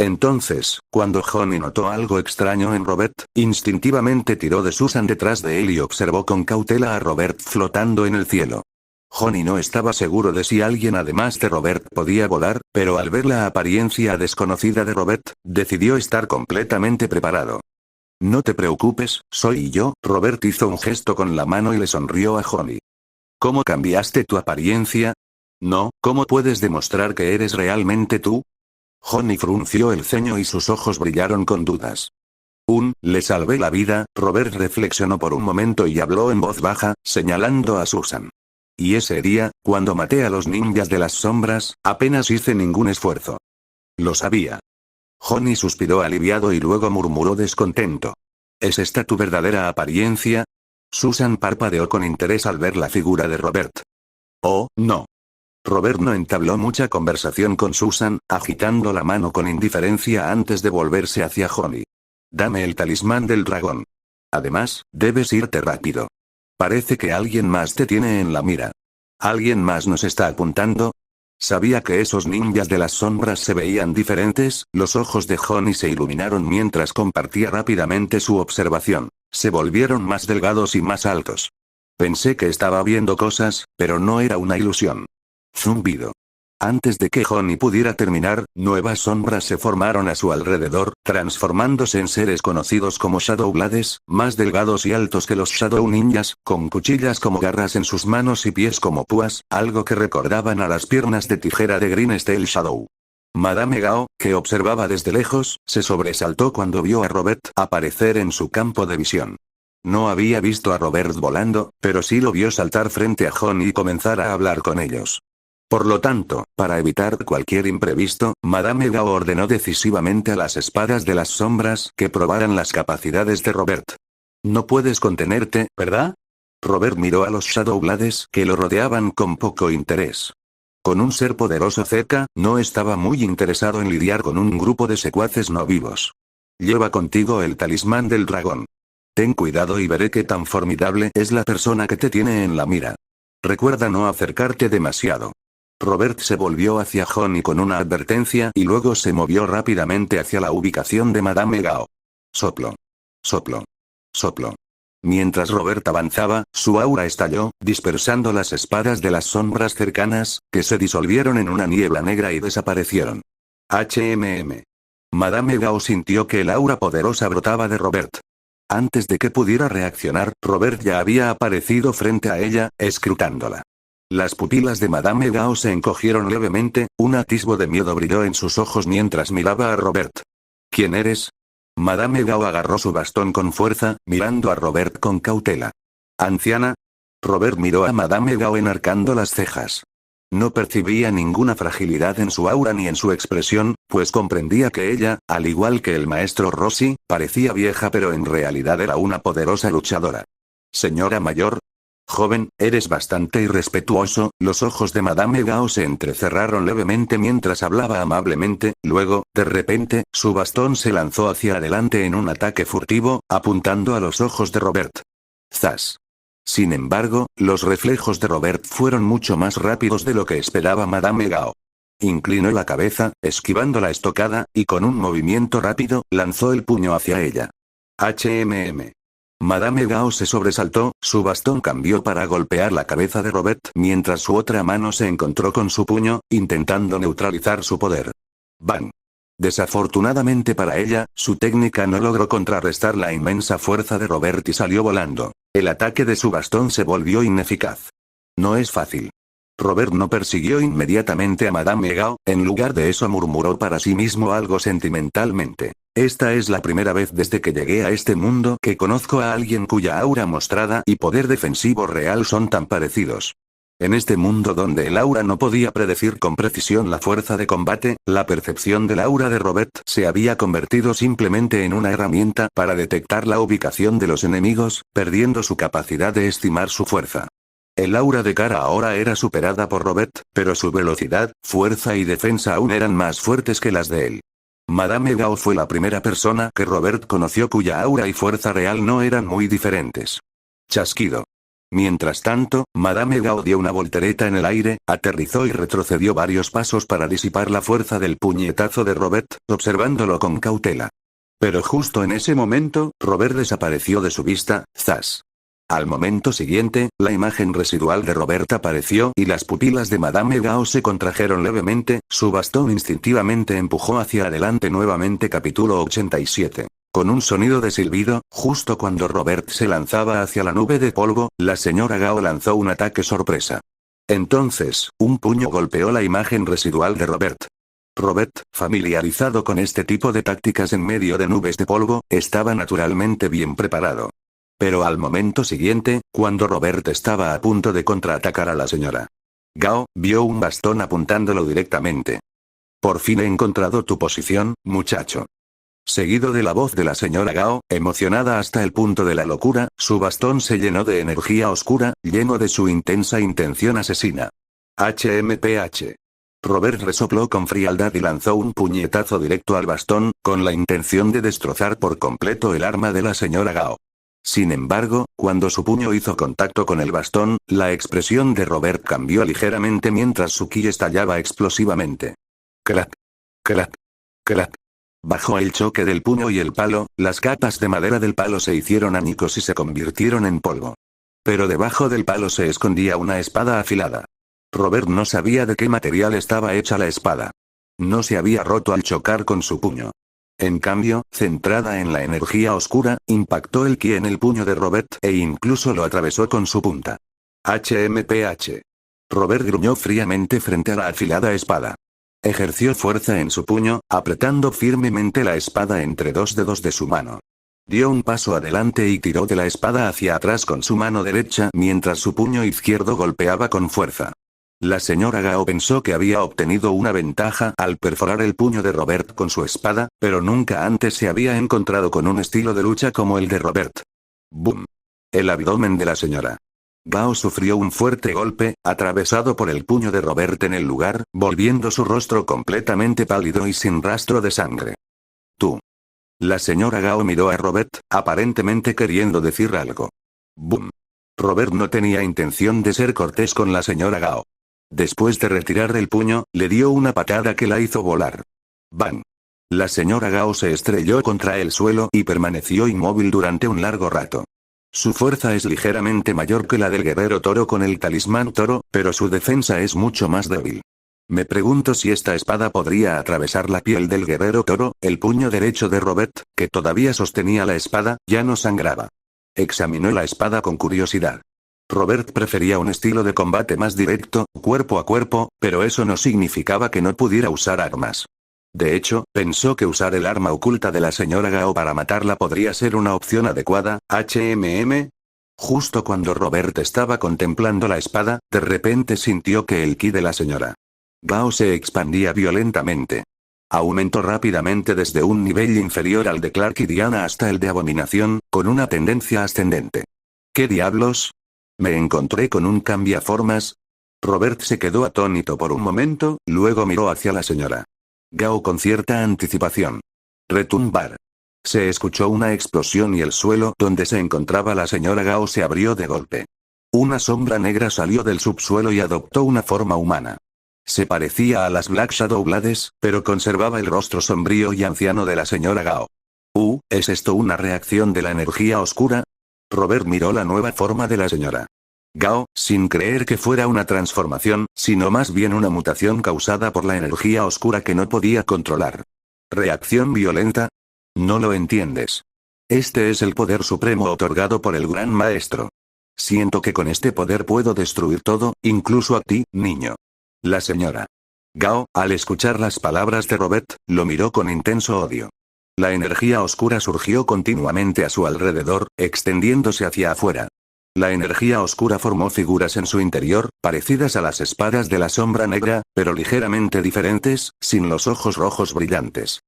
Entonces, cuando Honey notó algo extraño en Robert, instintivamente tiró de Susan detrás de él y observó con cautela a Robert flotando en el cielo. Honey no estaba seguro de si alguien además de Robert podía volar, pero al ver la apariencia desconocida de Robert, decidió estar completamente preparado. No te preocupes, soy yo. Robert hizo un gesto con la mano y le sonrió a Honey. ¿Cómo cambiaste tu apariencia? No, ¿cómo puedes demostrar que eres realmente tú? Honey frunció el ceño y sus ojos brillaron con dudas. Le salvé la vida. Robert reflexionó por un momento y habló en voz baja, señalando a Susan. Y ese día, cuando maté a los ninjas de las sombras, apenas hice ningún esfuerzo. Lo sabía. Honey suspiró aliviado y luego murmuró descontento. ¿Es esta tu verdadera apariencia? Susan parpadeó con interés al ver la figura de Robert. Oh, no. Robert no entabló mucha conversación con Susan, agitando la mano con indiferencia antes de volverse hacia Honey. Dame el talismán del dragón. Además, debes irte rápido. Parece que alguien más te tiene en la mira. ¿Alguien más nos está apuntando? Sabía que esos ninjas de las sombras se veían diferentes. Los ojos de Honey se iluminaron mientras compartía rápidamente su observación. Se volvieron más delgados y más altos. Pensé que estaba viendo cosas, pero no era una ilusión. Zumbido. Antes de que Honey pudiera terminar, nuevas sombras se formaron a su alrededor, transformándose en seres conocidos como Shadow Blades, más delgados y altos que los Shadow Ninjas, con cuchillas como garras en sus manos y pies como púas, algo que recordaban a las piernas de tijera de Green Steel Shadow. Madame Gao, que observaba desde lejos, se sobresaltó cuando vio a Robert aparecer en su campo de visión. No había visto a Robert volando, pero sí lo vio saltar frente a Honey y comenzar a hablar con ellos. Por lo tanto, para evitar cualquier imprevisto, Madame Gao ordenó decisivamente a las espadas de las sombras que probaran las capacidades de Robert. No puedes contenerte, ¿verdad? Robert miró a los Shadow Blades que lo rodeaban con poco interés. Con un ser poderoso cerca, no estaba muy interesado en lidiar con un grupo de secuaces no vivos. Lleva contigo el talismán del dragón. Ten cuidado y veré qué tan formidable es la persona que te tiene en la mira. Recuerda no acercarte demasiado. Robert se volvió hacia Honey con una advertencia y luego se movió rápidamente hacia la ubicación de Madame Gao. Soplo. Soplo. Soplo. Mientras Robert avanzaba, su aura estalló, dispersando las espadas de las sombras cercanas, que se disolvieron en una niebla negra y desaparecieron. Madame Gao sintió que el aura poderosa brotaba de Robert. Antes de que pudiera reaccionar, Robert ya había aparecido frente a ella, escrutándola. Las pupilas de Madame Gao se encogieron levemente, un atisbo de miedo brilló en sus ojos mientras miraba a Robert. ¿Quién eres? Madame Gao agarró su bastón con fuerza, mirando a Robert con cautela. ¿Anciana? Robert miró a Madame Gao enarcando las cejas. No percibía ninguna fragilidad en su aura ni en su expresión, pues comprendía que ella, al igual que el maestro Rossi, parecía vieja pero en realidad era una poderosa luchadora. Señora mayor. Joven, eres bastante irrespetuoso. Los ojos de Madame Gao se entrecerraron levemente mientras hablaba amablemente, luego, de repente, su bastón se lanzó hacia adelante en un ataque furtivo, apuntando a los ojos de Robert. ¡Zas! Sin embargo, los reflejos de Robert fueron mucho más rápidos de lo que esperaba Madame Gao. Inclinó la cabeza, esquivando la estocada, y con un movimiento rápido, lanzó el puño hacia ella. Madame Gao se sobresaltó, su bastón cambió para golpear la cabeza de Robert mientras su otra mano se encontró con su puño, intentando neutralizar su poder. ¡Bang! Desafortunadamente para ella, su técnica no logró contrarrestar la inmensa fuerza de Robert y salió volando. El ataque de su bastón se volvió ineficaz. No es fácil. Robert no persiguió inmediatamente a Madame Gao, en lugar de eso murmuró para sí mismo algo sentimentalmente. Esta es la primera vez desde que llegué a este mundo que conozco a alguien cuya aura mostrada y poder defensivo real son tan parecidos. En este mundo donde el aura no podía predecir con precisión la fuerza de combate, la percepción del aura de Robert se había convertido simplemente en una herramienta para detectar la ubicación de los enemigos, perdiendo su capacidad de estimar su fuerza. El aura de Kara ahora era superada por Robert, pero su velocidad, fuerza y defensa aún eran más fuertes que las de él. Madame Gao fue la primera persona que Robert conoció cuya aura y fuerza real no eran muy diferentes. Chasquido. Mientras tanto, Madame Gao dio una voltereta en el aire, aterrizó y retrocedió varios pasos para disipar la fuerza del puñetazo de Robert, observándolo con cautela. Pero justo en ese momento, Robert desapareció de su vista, ¡zas! Al momento siguiente, la imagen residual de Robert apareció y las pupilas de Madame Gao se contrajeron levemente, su bastón instintivamente empujó hacia adelante nuevamente. Capítulo 87. Con un sonido de silbido, justo cuando Robert se lanzaba hacia la nube de polvo, la señora Gao lanzó un ataque sorpresa. Entonces, un puño golpeó la imagen residual de Robert. Robert, familiarizado con este tipo de tácticas en medio de nubes de polvo, estaba naturalmente bien preparado. Pero al momento siguiente, cuando Robert estaba a punto de contraatacar a la señora Gao, vio un bastón apuntándolo directamente. Por fin he encontrado tu posición, muchacho. Seguido de la voz de la señora Gao, emocionada hasta el punto de la locura, su bastón se llenó de energía oscura, lleno de su intensa intención asesina. HMPH. Robert resopló con frialdad y lanzó un puñetazo directo al bastón, con la intención de destrozar por completo el arma de la señora Gao. Sin embargo, cuando su puño hizo contacto con el bastón, la expresión de Robert cambió ligeramente mientras su ki estallaba explosivamente. Crack. Crack. Crack. Bajo el choque del puño y el palo, las capas de madera del palo se hicieron añicos y se convirtieron en polvo. Pero debajo del palo se escondía una espada afilada. Robert no sabía de qué material estaba hecha la espada. No se había roto al chocar con su puño. En cambio, centrada en la energía oscura, impactó el ki en el puño de Robert e incluso lo atravesó con su punta. HMPH. Robert gruñó fríamente frente a la afilada espada. Ejerció fuerza en su puño, apretando firmemente la espada entre dos dedos de su mano. Dio un paso adelante y tiró de la espada hacia atrás con su mano derecha mientras su puño izquierdo golpeaba con fuerza. La señora Gao pensó que había obtenido una ventaja al perforar el puño de Robert con su espada, pero nunca antes se había encontrado con un estilo de lucha como el de Robert. ¡Bum! El abdomen de la señora Gao sufrió un fuerte golpe, atravesado por el puño de Robert en el lugar, volviendo su rostro completamente pálido y sin rastro de sangre. Tú. La señora Gao miró a Robert, aparentemente queriendo decir algo. ¡Bum! Robert no tenía intención de ser cortés con la señora Gao. Después de retirar el puño, le dio una patada que la hizo volar. ¡Bang! La señora Gao se estrelló contra el suelo y permaneció inmóvil durante un largo rato. Su fuerza es ligeramente mayor que la del guerrero toro con el talismán toro, pero su defensa es mucho más débil. Me pregunto si esta espada podría atravesar la piel del guerrero toro. El puño derecho de Robert, que todavía sostenía la espada, ya no sangraba. Examinó la espada con curiosidad. Robert prefería un estilo de combate más directo, cuerpo a cuerpo, pero eso no significaba que no pudiera usar armas. De hecho, pensó que usar el arma oculta de la señora Gao para matarla podría ser una opción adecuada. Justo cuando Robert estaba contemplando la espada, de repente sintió que el ki de la señora Gao se expandía violentamente. Aumentó rápidamente desde un nivel inferior al de Clark y Diana hasta el de Abominación, con una tendencia ascendente. ¿Qué diablos? ¿Me encontré con un cambiaformas? Robert se quedó atónito por un momento, luego miró hacia la señora Gao con cierta anticipación. Retumbar. Se escuchó una explosión y el suelo donde se encontraba la señora Gao se abrió de golpe. Una sombra negra salió del subsuelo y adoptó una forma humana. Se parecía a las Black Shadow Blades, pero conservaba el rostro sombrío y anciano de la señora Gao. ¿Es esto una reacción de la energía oscura? Robert miró la nueva forma de la señora Gao, sin creer que fuera una transformación, sino más bien una mutación causada por la energía oscura que no podía controlar. ¿Reacción violenta? No lo entiendes. Este es el poder supremo otorgado por el Gran Maestro. Siento que con este poder puedo destruir todo, incluso a ti, niño. La señora Gao, al escuchar las palabras de Robert, lo miró con intenso odio. La energía oscura surgió continuamente a su alrededor, extendiéndose hacia afuera. La energía oscura formó figuras en su interior, parecidas a las espadas de la sombra negra, pero ligeramente diferentes, sin los ojos rojos brillantes.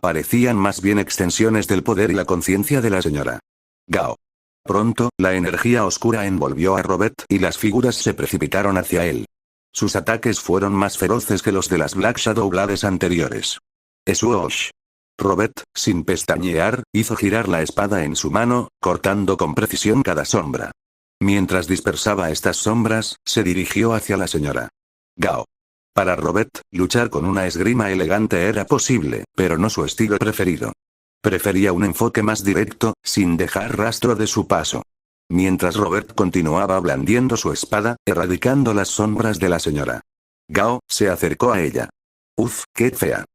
Parecían más bien extensiones del poder y la conciencia de la señora Gao. Pronto, la energía oscura envolvió a Robert y las figuras se precipitaron hacia él. Sus ataques fueron más feroces que los de las Black Shadow Blades anteriores. Swoosh. Robert, sin pestañear, hizo girar la espada en su mano, cortando con precisión cada sombra. Mientras dispersaba estas sombras, se dirigió hacia la señora Gao. Para Robert, luchar con una esgrima elegante era posible, pero no su estilo preferido. Prefería un enfoque más directo, sin dejar rastro de su paso. Mientras Robert continuaba blandiendo su espada, erradicando las sombras de la señora Gao, se acercó a ella. «Uf, qué fea»,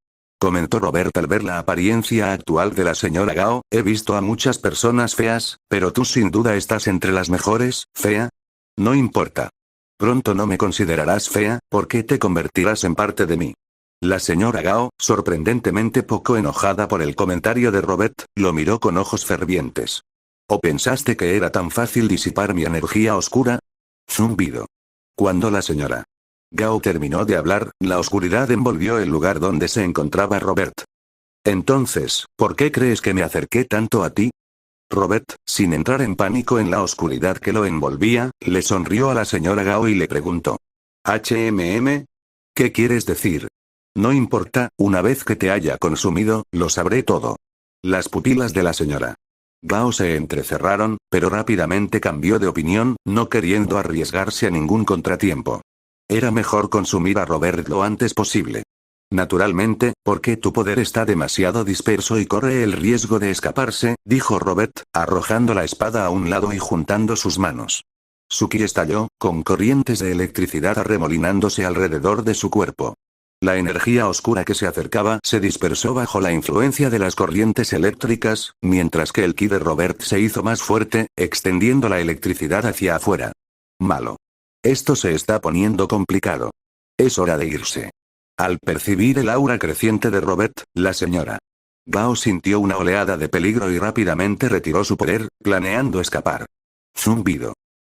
comentó Robert al ver la apariencia actual de la señora Gao. «He visto a muchas personas feas, pero tú sin duda estás entre las mejores, fea. No importa. Pronto no me considerarás fea, porque te convertirás en parte de mí». La señora Gao, sorprendentemente poco enojada por el comentario de Robert, lo miró con ojos fervientes. ¿O pensaste que era tan fácil disipar mi energía oscura? Zumbido. Cuando la señora Gao terminó de hablar, la oscuridad envolvió el lugar donde se encontraba Robert. Entonces, ¿por qué crees que me acerqué tanto a ti? Robert, sin entrar en pánico en la oscuridad que lo envolvía, le sonrió a la señora Gao y le preguntó. ¿Qué quieres decir? No importa, una vez que te haya consumido, lo sabré todo. Las pupilas de la señora Gao se entrecerraron, pero rápidamente cambió de opinión, no queriendo arriesgarse a ningún contratiempo. Era mejor consumir a Robert lo antes posible. Naturalmente, porque tu poder está demasiado disperso y corre el riesgo de escaparse, dijo Robert, arrojando la espada a un lado y juntando sus manos. Su ki estalló, con corrientes de electricidad arremolinándose alrededor de su cuerpo. La energía oscura que se acercaba se dispersó bajo la influencia de las corrientes eléctricas, mientras que el ki de Robert se hizo más fuerte, extendiendo la electricidad hacia afuera. Malo. Esto se está poniendo complicado. Es hora de irse. Al percibir el aura creciente de Robert, la señora Gao sintió una oleada de peligro y rápidamente retiró su poder, planeando escapar. Zumbido.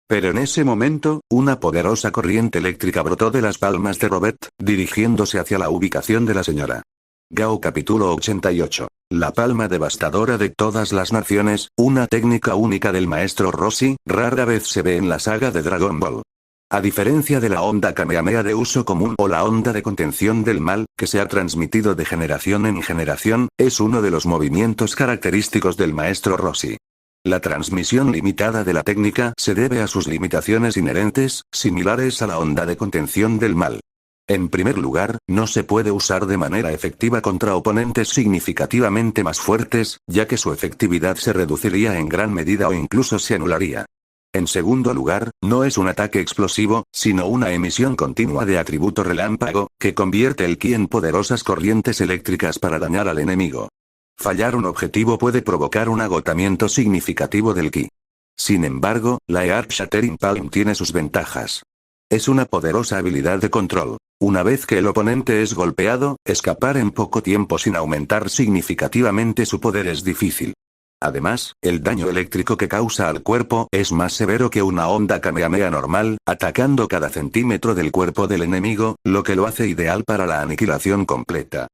Pero en ese momento, una poderosa corriente eléctrica brotó de las palmas de Robert, dirigiéndose hacia la ubicación de la señora Gao. Capítulo 88. La palma devastadora de todas las naciones, una técnica única del maestro Roshi, rara vez se ve en la saga de Dragon Ball. A diferencia de la onda Kamehameha de uso común o la onda de contención del mal, que se ha transmitido de generación en generación, es uno de los movimientos característicos del maestro Roshi. La transmisión limitada de la técnica se debe a sus limitaciones inherentes, similares a la onda de contención del mal. En primer lugar, no se puede usar de manera efectiva contra oponentes significativamente más fuertes, ya que su efectividad se reduciría en gran medida o incluso se anularía. En segundo lugar, no es un ataque explosivo, sino una emisión continua de atributo relámpago, que convierte el ki en poderosas corrientes eléctricas para dañar al enemigo. Fallar un objetivo puede provocar un agotamiento significativo del ki. Sin embargo, la Earth Shattering Palm tiene sus ventajas. Es una poderosa habilidad de control. Una vez que el oponente es golpeado, escapar en poco tiempo sin aumentar significativamente su poder es difícil. Además, el daño eléctrico que causa al cuerpo es más severo que una onda Kamehameha normal, atacando cada centímetro del cuerpo del enemigo, lo que lo hace ideal para la aniquilación completa.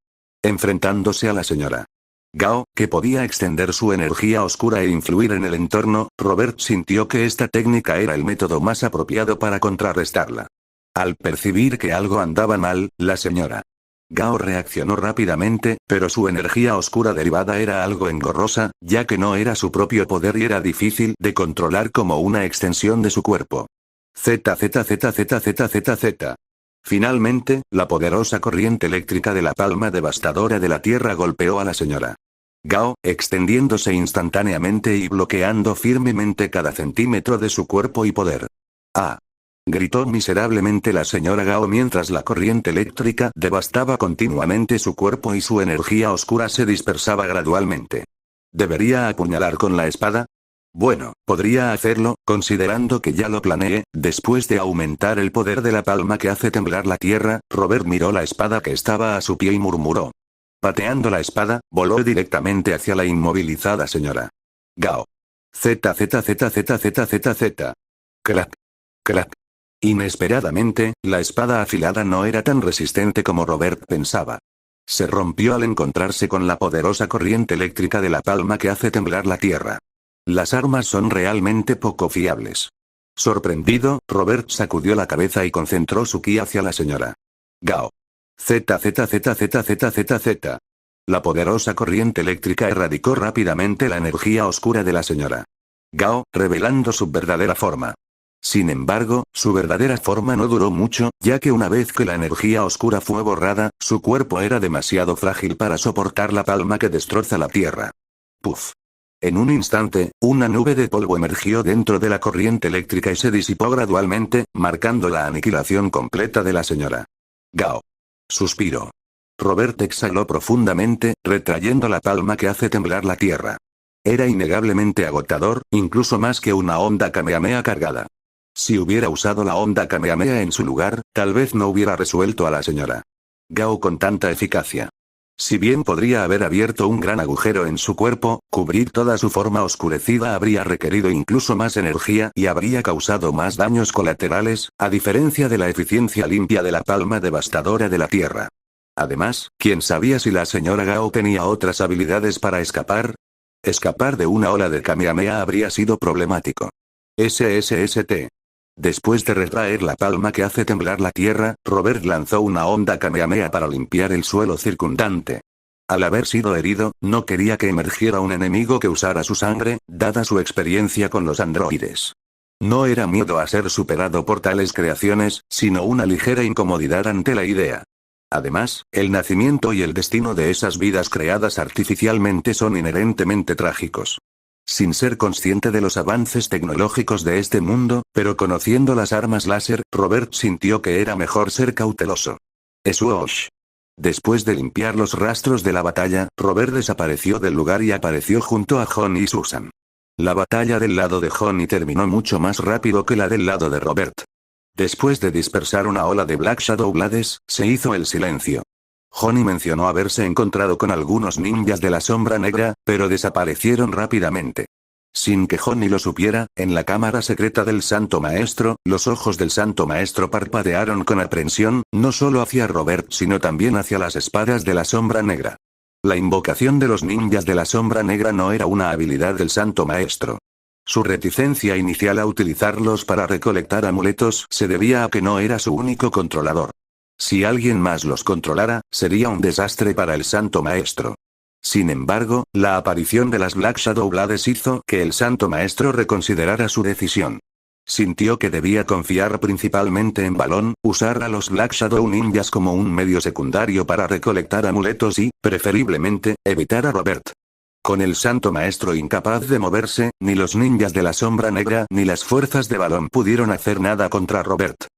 Enfrentándose a la señora Gao, que podía extender su energía oscura e influir en el entorno, Robert sintió que esta técnica era el método más apropiado para contrarrestarla. Al percibir que algo andaba mal, la señora Gao reaccionó rápidamente, pero su energía oscura derivada era algo engorrosa, ya que no era su propio poder y era difícil de controlar como una extensión de su cuerpo. ZZZZZZZ. Finalmente, la poderosa corriente eléctrica de la palma devastadora de la tierra golpeó a la señora Gao, extendiéndose instantáneamente y bloqueando firmemente cada centímetro de su cuerpo y poder. ¡Ah! Gritó miserablemente la señora Gao mientras la corriente eléctrica devastaba continuamente su cuerpo y su energía oscura se dispersaba gradualmente. ¿Debería apuñalar con la espada? Bueno, podría hacerlo, considerando que ya lo planeé. Después de aumentar el poder de la palma que hace temblar la tierra, Robert miró la espada que estaba a su pie y murmuró. Pateando la espada, voló directamente hacia la inmovilizada señora Gao. ZZZZZZZ. Crack. Crack. Inesperadamente, la espada afilada no era tan resistente como Robert pensaba. Se rompió al encontrarse con la poderosa corriente eléctrica de la palma que hace temblar la tierra. Las armas son realmente poco fiables. Sorprendido, Robert sacudió la cabeza y concentró su ki hacia la señora Gao. ZZZZZZZ. La poderosa corriente eléctrica erradicó rápidamente la energía oscura de la señora Gao, revelando su verdadera forma. Sin embargo, su verdadera forma no duró mucho, ya que una vez que la energía oscura fue borrada, su cuerpo era demasiado frágil para soportar la palma que destroza la tierra. Puff. En un instante, una nube de polvo emergió dentro de la corriente eléctrica y se disipó gradualmente, marcando la aniquilación completa de la señora Gao. Suspiró. Robert exhaló profundamente, retrayendo la palma que hace temblar la tierra. Era innegablemente agotador, incluso más que una onda Kamehameha cargada. Si hubiera usado la onda Kamehameha en su lugar, tal vez no hubiera resuelto a la señora Gao con tanta eficacia. Si bien podría haber abierto un gran agujero en su cuerpo, cubrir toda su forma oscurecida habría requerido incluso más energía y habría causado más daños colaterales, a diferencia de la eficiencia limpia de la palma devastadora de la tierra. Además, ¿quién sabía si la señora Gao tenía otras habilidades para escapar? Escapar de una ola de Kamehameha habría sido problemático. SSST. Después de retraer la palma que hace temblar la tierra, Robert lanzó una onda Kamehameha para limpiar el suelo circundante. Al haber sido herido, no quería que emergiera un enemigo que usara su sangre, dada su experiencia con los androides. No era miedo a ser superado por tales creaciones, sino una ligera incomodidad ante la idea. Además, el nacimiento y el destino de esas vidas creadas artificialmente son inherentemente trágicos. Sin ser consciente de los avances tecnológicos de este mundo, pero conociendo las armas láser, Robert sintió que era mejor ser cauteloso. Swoosh. Después de limpiar los rastros de la batalla, Robert desapareció del lugar y apareció junto a John y Susan. La batalla del lado de Johnny terminó mucho más rápido que la del lado de Robert. Después de dispersar una ola de Black Shadow Blades, se hizo el silencio. Johnny mencionó haberse encontrado con algunos ninjas de la sombra negra, pero desaparecieron rápidamente. Sin que Johnny lo supiera, en la cámara secreta del Santo Maestro, los ojos del Santo Maestro parpadearon con aprensión, no solo hacia Robert sino también hacia las espadas de la sombra negra. La invocación de los ninjas de la sombra negra no era una habilidad del Santo Maestro. Su reticencia inicial a utilizarlos para recolectar amuletos se debía a que no era su único controlador. Si alguien más los controlara, sería un desastre para el Santo Maestro. Sin embargo, la aparición de las Black Shadow Blades hizo que el Santo Maestro reconsiderara su decisión. Sintió que debía confiar principalmente en Balón, usar a los Black Shadow Ninjas como un medio secundario para recolectar amuletos y, preferiblemente, evitar a Robert. Con el santo maestro incapaz de moverse, ni los ninjas de la sombra negra ni las fuerzas de Balón pudieron hacer nada contra Robert.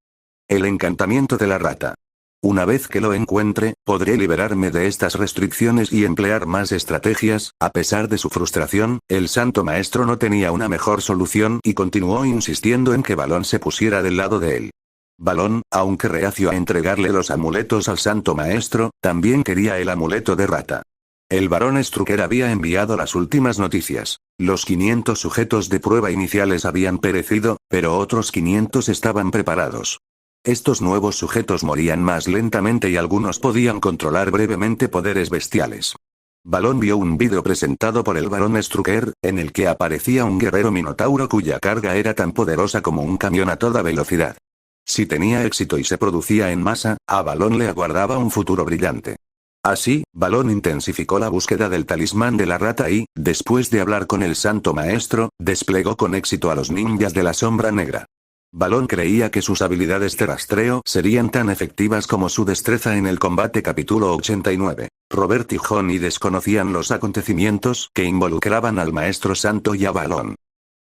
El encantamiento de la rata. Una vez que lo encuentre, podré liberarme de estas restricciones y emplear más estrategias. A pesar de su frustración, el santo maestro no tenía una mejor solución y continuó insistiendo en que Balón se pusiera del lado de él. Balón, aunque reacio a entregarle los amuletos al santo maestro, también quería el amuleto de rata. El barón Strucker había enviado las últimas noticias. Los 500 sujetos de prueba iniciales habían perecido, pero otros 500 estaban preparados. Estos nuevos sujetos morían más lentamente y algunos podían controlar brevemente poderes bestiales. Balón vio un vídeo presentado por el barón Strucker, en el que aparecía un guerrero minotauro cuya carga era tan poderosa como un camión a toda velocidad. Si tenía éxito y se producía en masa, a Balón le aguardaba un futuro brillante. Así, Balón intensificó la búsqueda del talismán de la rata y, después de hablar con el santo maestro, desplegó con éxito a los ninjas de la sombra negra. Balón creía que sus habilidades de rastreo serían tan efectivas como su destreza en el combate. Capítulo 89. Robert y Johnny desconocían los acontecimientos que involucraban al maestro santo y a Balón.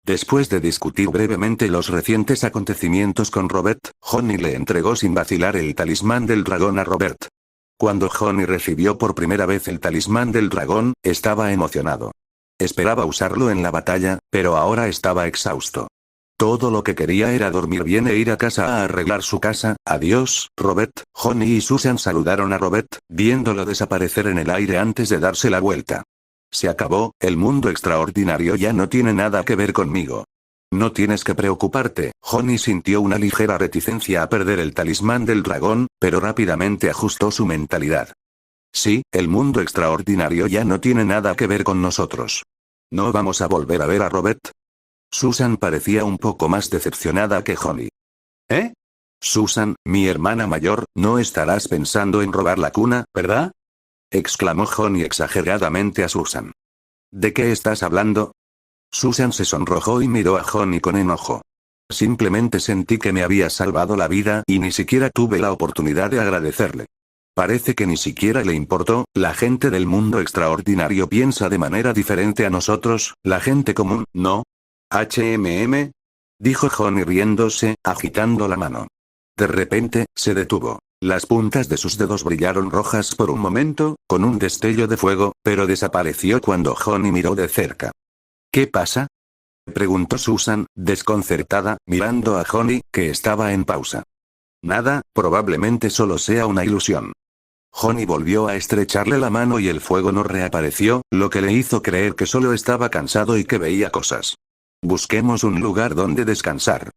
Después de discutir brevemente los recientes acontecimientos con Robert, Johnny le entregó sin vacilar el talismán del dragón a Robert. Cuando Johnny recibió por primera vez el talismán del dragón, estaba emocionado. Esperaba usarlo en la batalla, pero ahora estaba exhausto. Todo lo que quería era dormir bien e ir a casa a arreglar su casa. Adiós, Robert. Johnny y Susan saludaron a Robert, viéndolo desaparecer en el aire antes de darse la vuelta. Se acabó, el mundo extraordinario ya no tiene nada que ver conmigo. No tienes que preocuparte. Johnny sintió una ligera reticencia a perder el talismán del dragón, pero rápidamente ajustó su mentalidad. Sí, el mundo extraordinario ya no tiene nada que ver con nosotros. ¿No vamos a volver a ver a Robert? Susan parecía un poco más decepcionada que Johnny. ¿Eh? Susan, mi hermana mayor, no estarás pensando en robar la cuna, ¿verdad? Exclamó Johnny exageradamente a Susan. ¿De qué estás hablando? Susan se sonrojó y miró a Johnny con enojo. Simplemente sentí que me había salvado la vida y ni siquiera tuve la oportunidad de agradecerle. Parece que ni siquiera le importó. La gente del mundo extraordinario piensa de manera diferente a nosotros, la gente común, ¿no? Dijo Johnny riéndose, agitando la mano. De repente, se detuvo. Las puntas de sus dedos brillaron rojas por un momento, con un destello de fuego, pero desapareció cuando Johnny miró de cerca. ¿Qué pasa? Preguntó Susan, desconcertada, mirando a Johnny, que estaba en pausa. Nada, probablemente solo sea una ilusión. Johnny volvió a estrecharle la mano y el fuego no reapareció, lo que le hizo creer que solo estaba cansado y que veía cosas. Busquemos un lugar donde descansar.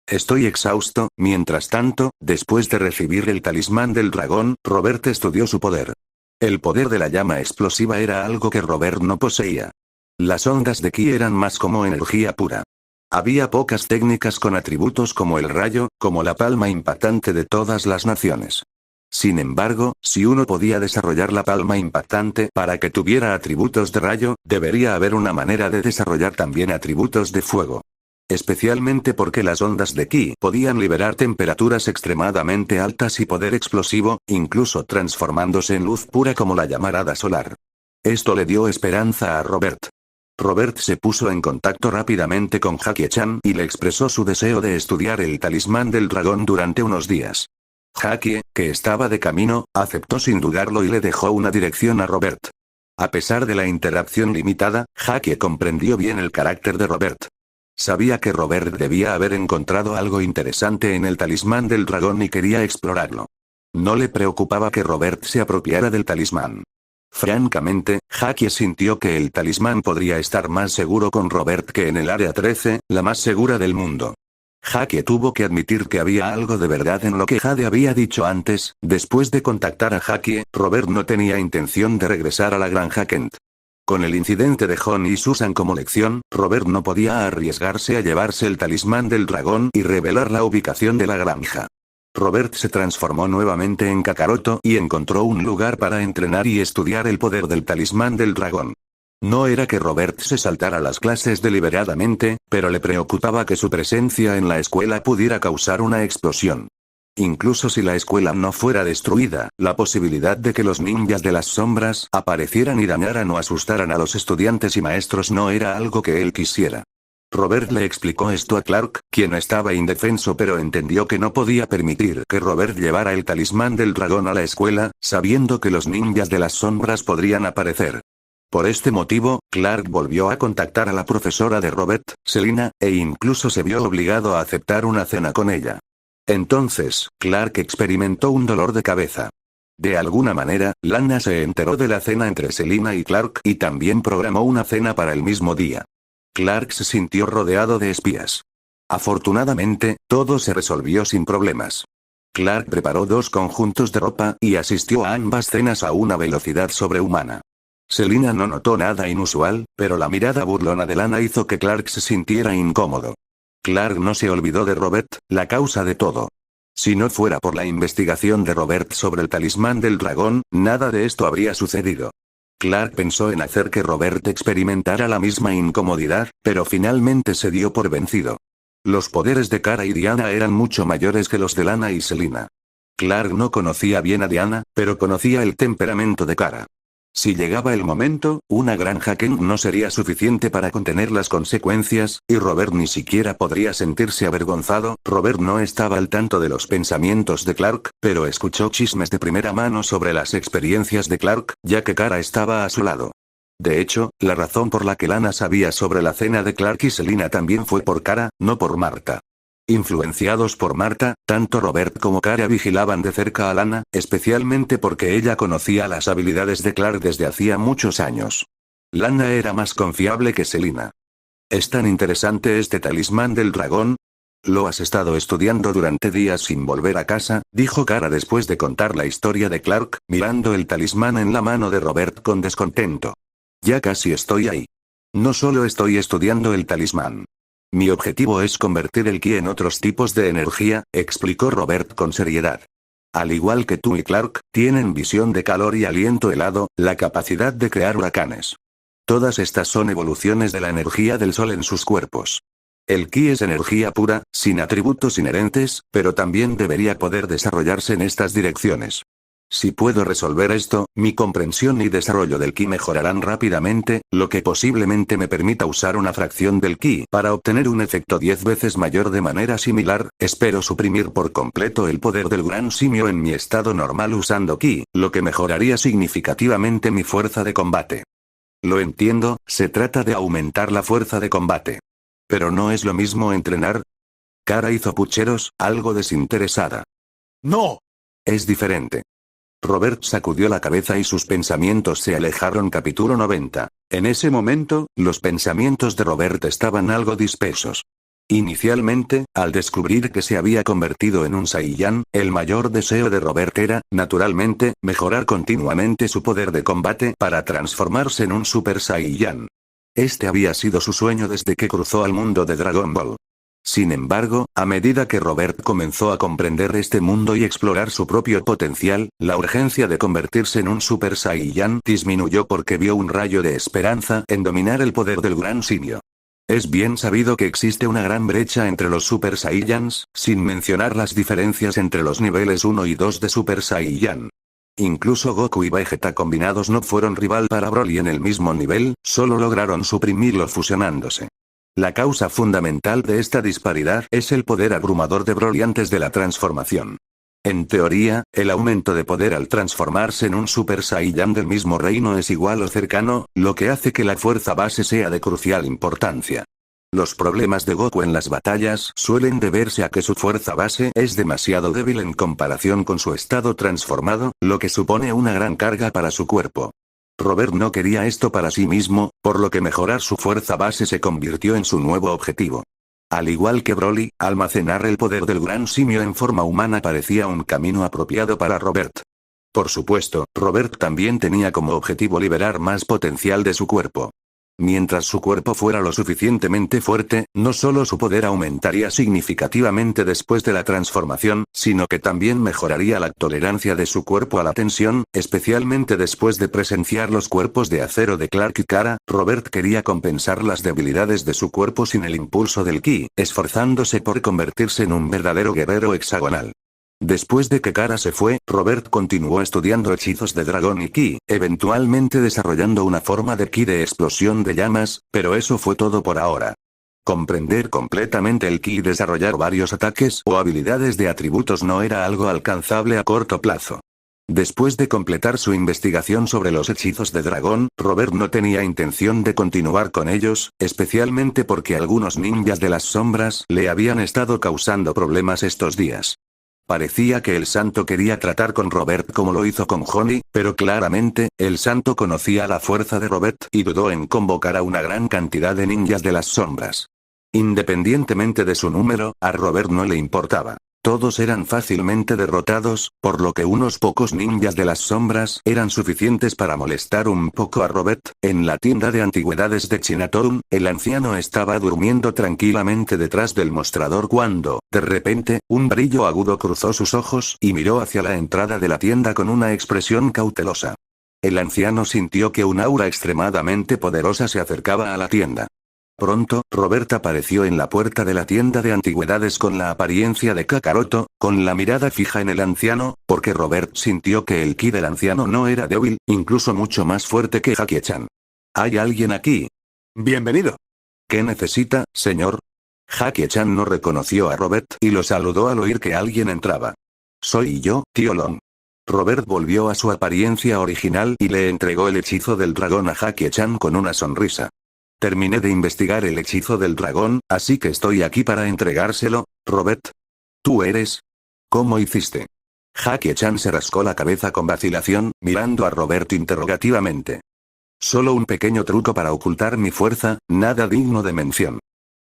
Estoy exhausto. Mientras tanto, después de recibir el talismán del dragón, Robert estudió su poder. El poder de la llama explosiva era algo que Robert no poseía. Las ondas de ki eran más como energía pura. Había pocas técnicas con atributos como el rayo, como la palma impactante de todas las naciones. Sin embargo, si uno podía desarrollar la palma impactante para que tuviera atributos de rayo, debería haber una manera de desarrollar también atributos de fuego. Especialmente porque las ondas de ki podían liberar temperaturas extremadamente altas y poder explosivo, incluso transformándose en luz pura como la llamarada solar. Esto le dio esperanza a Robert. Robert se puso en contacto rápidamente con Jackie-chan y le expresó su deseo de estudiar el talismán del dragón durante unos días. Jackie, que estaba de camino, aceptó sin dudarlo y le dejó una dirección a Robert. A pesar de la interacción limitada, Jackie comprendió bien el carácter de Robert. Sabía que Robert debía haber encontrado algo interesante en el talismán del dragón y quería explorarlo. No le preocupaba que Robert se apropiara del talismán. Francamente, Jackie sintió que el talismán podría estar más seguro con Robert que en el Área 13, la más segura del mundo. Jackie tuvo que admitir que había algo de verdad en lo que Jade había dicho antes. Después de contactar a Jackie, Robert no tenía intención de regresar a la granja Kent. Con el incidente de Johnny y Susan como lección, Robert no podía arriesgarse a llevarse el talismán del dragón y revelar la ubicación de la granja. Robert se transformó nuevamente en Kakaroto y encontró un lugar para entrenar y estudiar el poder del talismán del dragón. No era que Robert se saltara las clases deliberadamente, pero le preocupaba que su presencia en la escuela pudiera causar una explosión. Incluso si la escuela no fuera destruida, la posibilidad de que los ninjas de las sombras aparecieran y dañaran o asustaran a los estudiantes y maestros no era algo que él quisiera. Robert le explicó esto a Clark, quien estaba indefenso pero entendió que no podía permitir que Robert llevara el talismán del dragón a la escuela, sabiendo que los ninjas de las sombras podrían aparecer. Por este motivo, Clark volvió a contactar a la profesora de Robert, Selina, e incluso se vio obligado a aceptar una cena con ella. Entonces, Clark experimentó un dolor de cabeza. De alguna manera, Lana se enteró de la cena entre Selina y Clark y también programó una cena para el mismo día. Clark se sintió rodeado de espías. Afortunadamente, todo se resolvió sin problemas. Clark preparó 2 conjuntos de ropa y asistió a ambas cenas a una velocidad sobrehumana. Selina no notó nada inusual, pero la mirada burlona de Lana hizo que Clark se sintiera incómodo. Clark no se olvidó de Robert, la causa de todo. Si no fuera por la investigación de Robert sobre el talismán del dragón, nada de esto habría sucedido. Clark pensó en hacer que Robert experimentara la misma incomodidad, pero finalmente se dio por vencido. Los poderes de Kara y Diana eran mucho mayores que los de Lana y Selina. Clark no conocía bien a Diana, pero conocía el temperamento de Kara. Si llegaba el momento, una gran Haken no sería suficiente para contener las consecuencias, y Robert ni siquiera podría sentirse avergonzado. Robert no estaba al tanto de los pensamientos de Clark, pero escuchó chismes de primera mano sobre las experiencias de Clark, ya que Kara estaba a su lado. De hecho, la razón por la que Lana sabía sobre la cena de Clark y Selina también fue por Kara, no por Marta. Influenciados por Marta, tanto Robert como Kara vigilaban de cerca a Lana, especialmente porque ella conocía las habilidades de Clark desde hacía muchos años. Lana era más confiable que Selina. ¿Es tan interesante este talismán del dragón? Lo has estado estudiando durante días sin volver a casa, dijo Kara después de contar la historia de Clark, mirando el talismán en la mano de Robert con descontento. Ya casi estoy ahí. No solo estoy estudiando el talismán. Mi objetivo es convertir el ki en otros tipos de energía, explicó Robert con seriedad. Al igual que tú y Clark, tienen visión de calor y aliento helado, la capacidad de crear huracanes. Todas estas son evoluciones de la energía del sol en sus cuerpos. El ki es energía pura, sin atributos inherentes, pero también debería poder desarrollarse en estas direcciones. Si puedo resolver esto, mi comprensión y desarrollo del ki mejorarán rápidamente, lo que posiblemente me permita usar una fracción del ki para obtener un efecto 10 veces mayor de manera similar. Espero suprimir por completo el poder del gran simio en mi estado normal usando ki, lo que mejoraría significativamente mi fuerza de combate. Lo entiendo, se trata de aumentar la fuerza de combate. Pero no es lo mismo entrenar. Kara hizo pucheros, algo desinteresada. No. Es diferente. Robert sacudió la cabeza y sus pensamientos se alejaron. Capítulo 90. En ese momento, los pensamientos de Robert estaban algo dispersos. Inicialmente, al descubrir que se había convertido en un Saiyan, el mayor deseo de Robert era, naturalmente, mejorar continuamente su poder de combate para transformarse en un Super Saiyan. Este había sido su sueño desde que cruzó al mundo de Dragon Ball. Sin embargo, a medida que Robert comenzó a comprender este mundo y explorar su propio potencial, la urgencia de convertirse en un Super Saiyan disminuyó porque vio un rayo de esperanza en dominar el poder del gran simio. Es bien sabido que existe una gran brecha entre los Super Saiyans, sin mencionar las diferencias entre los niveles 1 y 2 de Super Saiyan. Incluso Goku y Vegeta combinados no fueron rival para Broly en el mismo nivel, solo lograron suprimirlo fusionándose. La causa fundamental de esta disparidad es el poder abrumador de Broly antes de la transformación. En teoría, el aumento de poder al transformarse en un Super Saiyan del mismo reino es igual o cercano, lo que hace que la fuerza base sea de crucial importancia. Los problemas de Goku en las batallas suelen deberse a que su fuerza base es demasiado débil en comparación con su estado transformado, lo que supone una gran carga para su cuerpo. Robert no quería esto para sí mismo, por lo que mejorar su fuerza base se convirtió en su nuevo objetivo. Al igual que Broly, almacenar el poder del gran simio en forma humana parecía un camino apropiado para Robert. Por supuesto, Robert también tenía como objetivo liberar más potencial de su cuerpo. Mientras su cuerpo fuera lo suficientemente fuerte, no solo su poder aumentaría significativamente después de la transformación, sino que también mejoraría la tolerancia de su cuerpo a la tensión, especialmente después de presenciar los cuerpos de acero de Clark y Kara. Robert quería compensar las debilidades de su cuerpo sin el impulso del ki, esforzándose por convertirse en un verdadero guerrero hexagonal. Después de que Kara se fue, Robert continuó estudiando hechizos de dragón y ki, eventualmente desarrollando una forma de ki de explosión de llamas, pero eso fue todo por ahora. Comprender completamente el ki y desarrollar varios ataques o habilidades de atributos no era algo alcanzable a corto plazo. Después de completar su investigación sobre los hechizos de dragón, Robert no tenía intención de continuar con ellos, especialmente porque algunos ninjas de las sombras le habían estado causando problemas estos días. Parecía que el santo quería tratar con Robert como lo hizo con Honey, pero claramente, el santo conocía la fuerza de Robert y dudó en convocar a una gran cantidad de ninjas de las sombras. Independientemente de su número, a Robert no le importaba. Todos eran fácilmente derrotados, por lo que unos pocos ninjas de las sombras eran suficientes para molestar un poco a Robert. En la tienda de antigüedades de Chinatown, el anciano estaba durmiendo tranquilamente detrás del mostrador cuando, de repente, un brillo agudo cruzó sus ojos y miró hacia la entrada de la tienda con una expresión cautelosa. El anciano sintió que un aura extremadamente poderosa se acercaba a la tienda. Pronto, Robert apareció en la puerta de la tienda de antigüedades con la apariencia de Kakaroto, con la mirada fija en el anciano, porque Robert sintió que el ki del anciano no era débil, incluso mucho más fuerte que Hakie-chan. ¿Hay alguien aquí? Bienvenido. ¿Qué necesita, señor? Hakie-chan no reconoció a Robert y lo saludó al oír que alguien entraba. Soy yo, tío Long. Robert volvió a su apariencia original y le entregó el hechizo del dragón a Hakie-chan con una sonrisa. Terminé de investigar el hechizo del dragón, así que estoy aquí para entregárselo, Robert. ¿Tú eres? ¿Cómo hiciste? Hakie-chan se rascó la cabeza con vacilación, mirando a Robert interrogativamente. Solo un pequeño truco para ocultar mi fuerza, nada digno de mención.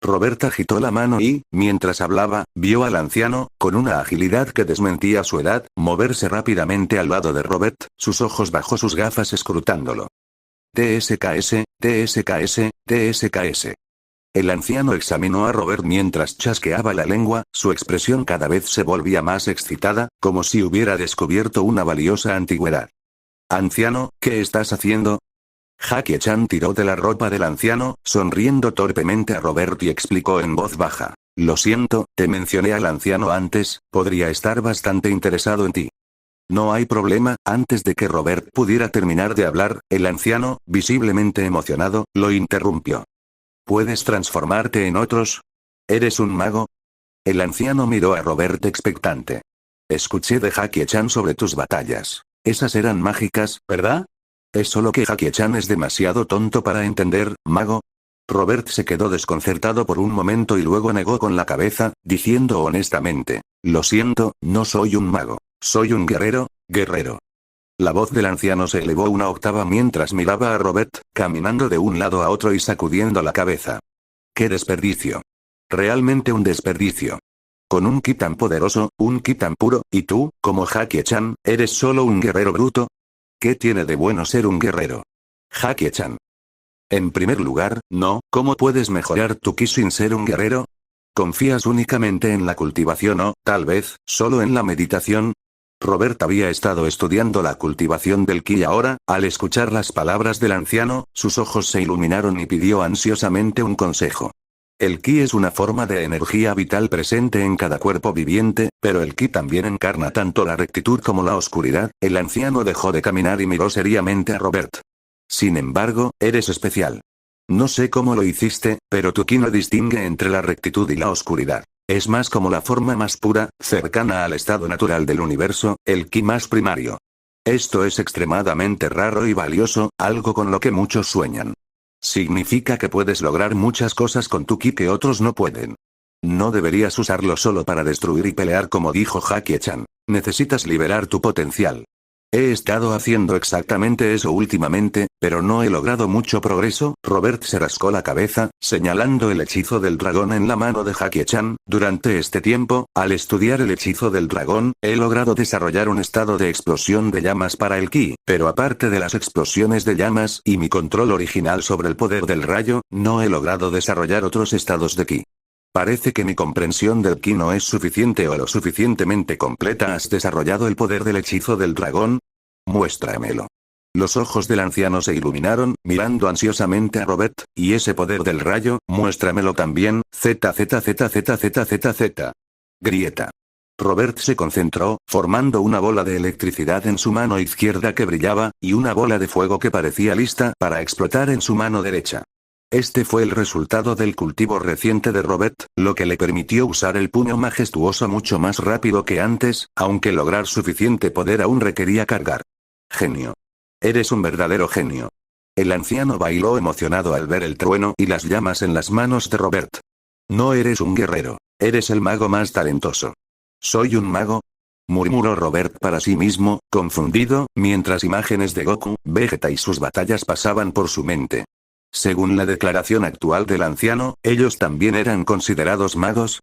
Robert agitó la mano y, mientras hablaba, vio al anciano, con una agilidad que desmentía su edad, moverse rápidamente al lado de Robert, sus ojos bajo sus gafas escrutándolo. TSKS, TSKS, TSKS. El anciano examinó a Robert mientras chasqueaba la lengua, su expresión cada vez se volvía más excitada, como si hubiera descubierto una valiosa antigüedad. Anciano, ¿qué estás haciendo? Hakie-chan tiró de la ropa del anciano, sonriendo torpemente a Robert y explicó en voz baja. Lo siento, te mencioné al anciano antes, podría estar bastante interesado en ti. No hay problema. Antes de que Robert pudiera terminar de hablar, el anciano, visiblemente emocionado, lo interrumpió. ¿Puedes transformarte en otros? ¿Eres un mago? El anciano miró a Robert expectante. Escuché de Hakie-chan sobre tus batallas. Esas eran mágicas, ¿verdad? Es solo que Hakie-chan es demasiado tonto para entender, mago. Robert se quedó desconcertado por un momento y luego negó con la cabeza, diciendo honestamente, lo siento, no soy un mago. Soy un guerrero, guerrero. La voz del anciano se elevó una octava mientras miraba a Robert, caminando de un lado a otro y sacudiendo la cabeza. ¡Qué desperdicio! Realmente un desperdicio. Con un ki tan poderoso, un ki tan puro, y tú, como Hakie-chan, eres solo un guerrero bruto. ¿Qué tiene de bueno ser un guerrero? Hakie-chan. En primer lugar, no, ¿cómo puedes mejorar tu ki sin ser un guerrero? ¿Confías únicamente en la cultivación o, tal vez, solo en la meditación? Robert había estado estudiando la cultivación del ki y ahora, al escuchar las palabras del anciano, sus ojos se iluminaron y pidió ansiosamente un consejo. El ki es una forma de energía vital presente en cada cuerpo viviente, pero el ki también encarna tanto la rectitud como la oscuridad. El anciano dejó de caminar y miró seriamente a Robert. Sin embargo, eres especial. No sé cómo lo hiciste, pero tu ki no distingue entre la rectitud y la oscuridad. Es más como la forma más pura, cercana al estado natural del universo, el ki más primario. Esto es extremadamente raro y valioso, algo con lo que muchos sueñan. Significa que puedes lograr muchas cosas con tu ki que otros no pueden. No deberías usarlo solo para destruir y pelear como dijo Hakie-chan. Necesitas liberar tu potencial. He estado haciendo exactamente eso últimamente, pero no he logrado mucho progreso. Robert se rascó la cabeza, señalando el hechizo del dragón en la mano de Hakie-chan. Durante este tiempo, al estudiar el hechizo del dragón, he logrado desarrollar un estado de explosión de llamas para el ki, pero aparte de las explosiones de llamas y mi control original sobre el poder del rayo, no he logrado desarrollar otros estados de ki. Parece que mi comprensión del ki no es suficiente o lo suficientemente completa. ¿Has desarrollado el poder del hechizo del dragón? Muéstramelo. Los ojos del anciano se iluminaron, mirando ansiosamente a Robert, y ese poder del rayo, muéstramelo también. ZZZZZZZ. Grieta. Robert se concentró, formando una bola de electricidad en su mano izquierda que brillaba, y una bola de fuego que parecía lista para explotar en su mano derecha. Este fue el resultado del cultivo reciente de Robert, lo que le permitió usar el puño majestuoso mucho más rápido que antes, aunque lograr suficiente poder aún requería cargar. Genio. Eres un verdadero genio. El anciano bailó emocionado al ver el trueno y las llamas en las manos de Robert. No eres un guerrero, eres el mago más talentoso. ¿Soy un mago?, murmuró Robert para sí mismo, confundido, mientras imágenes de Goku, Vegeta y sus batallas pasaban por su mente. Según la declaración actual del anciano, ellos también eran considerados magos,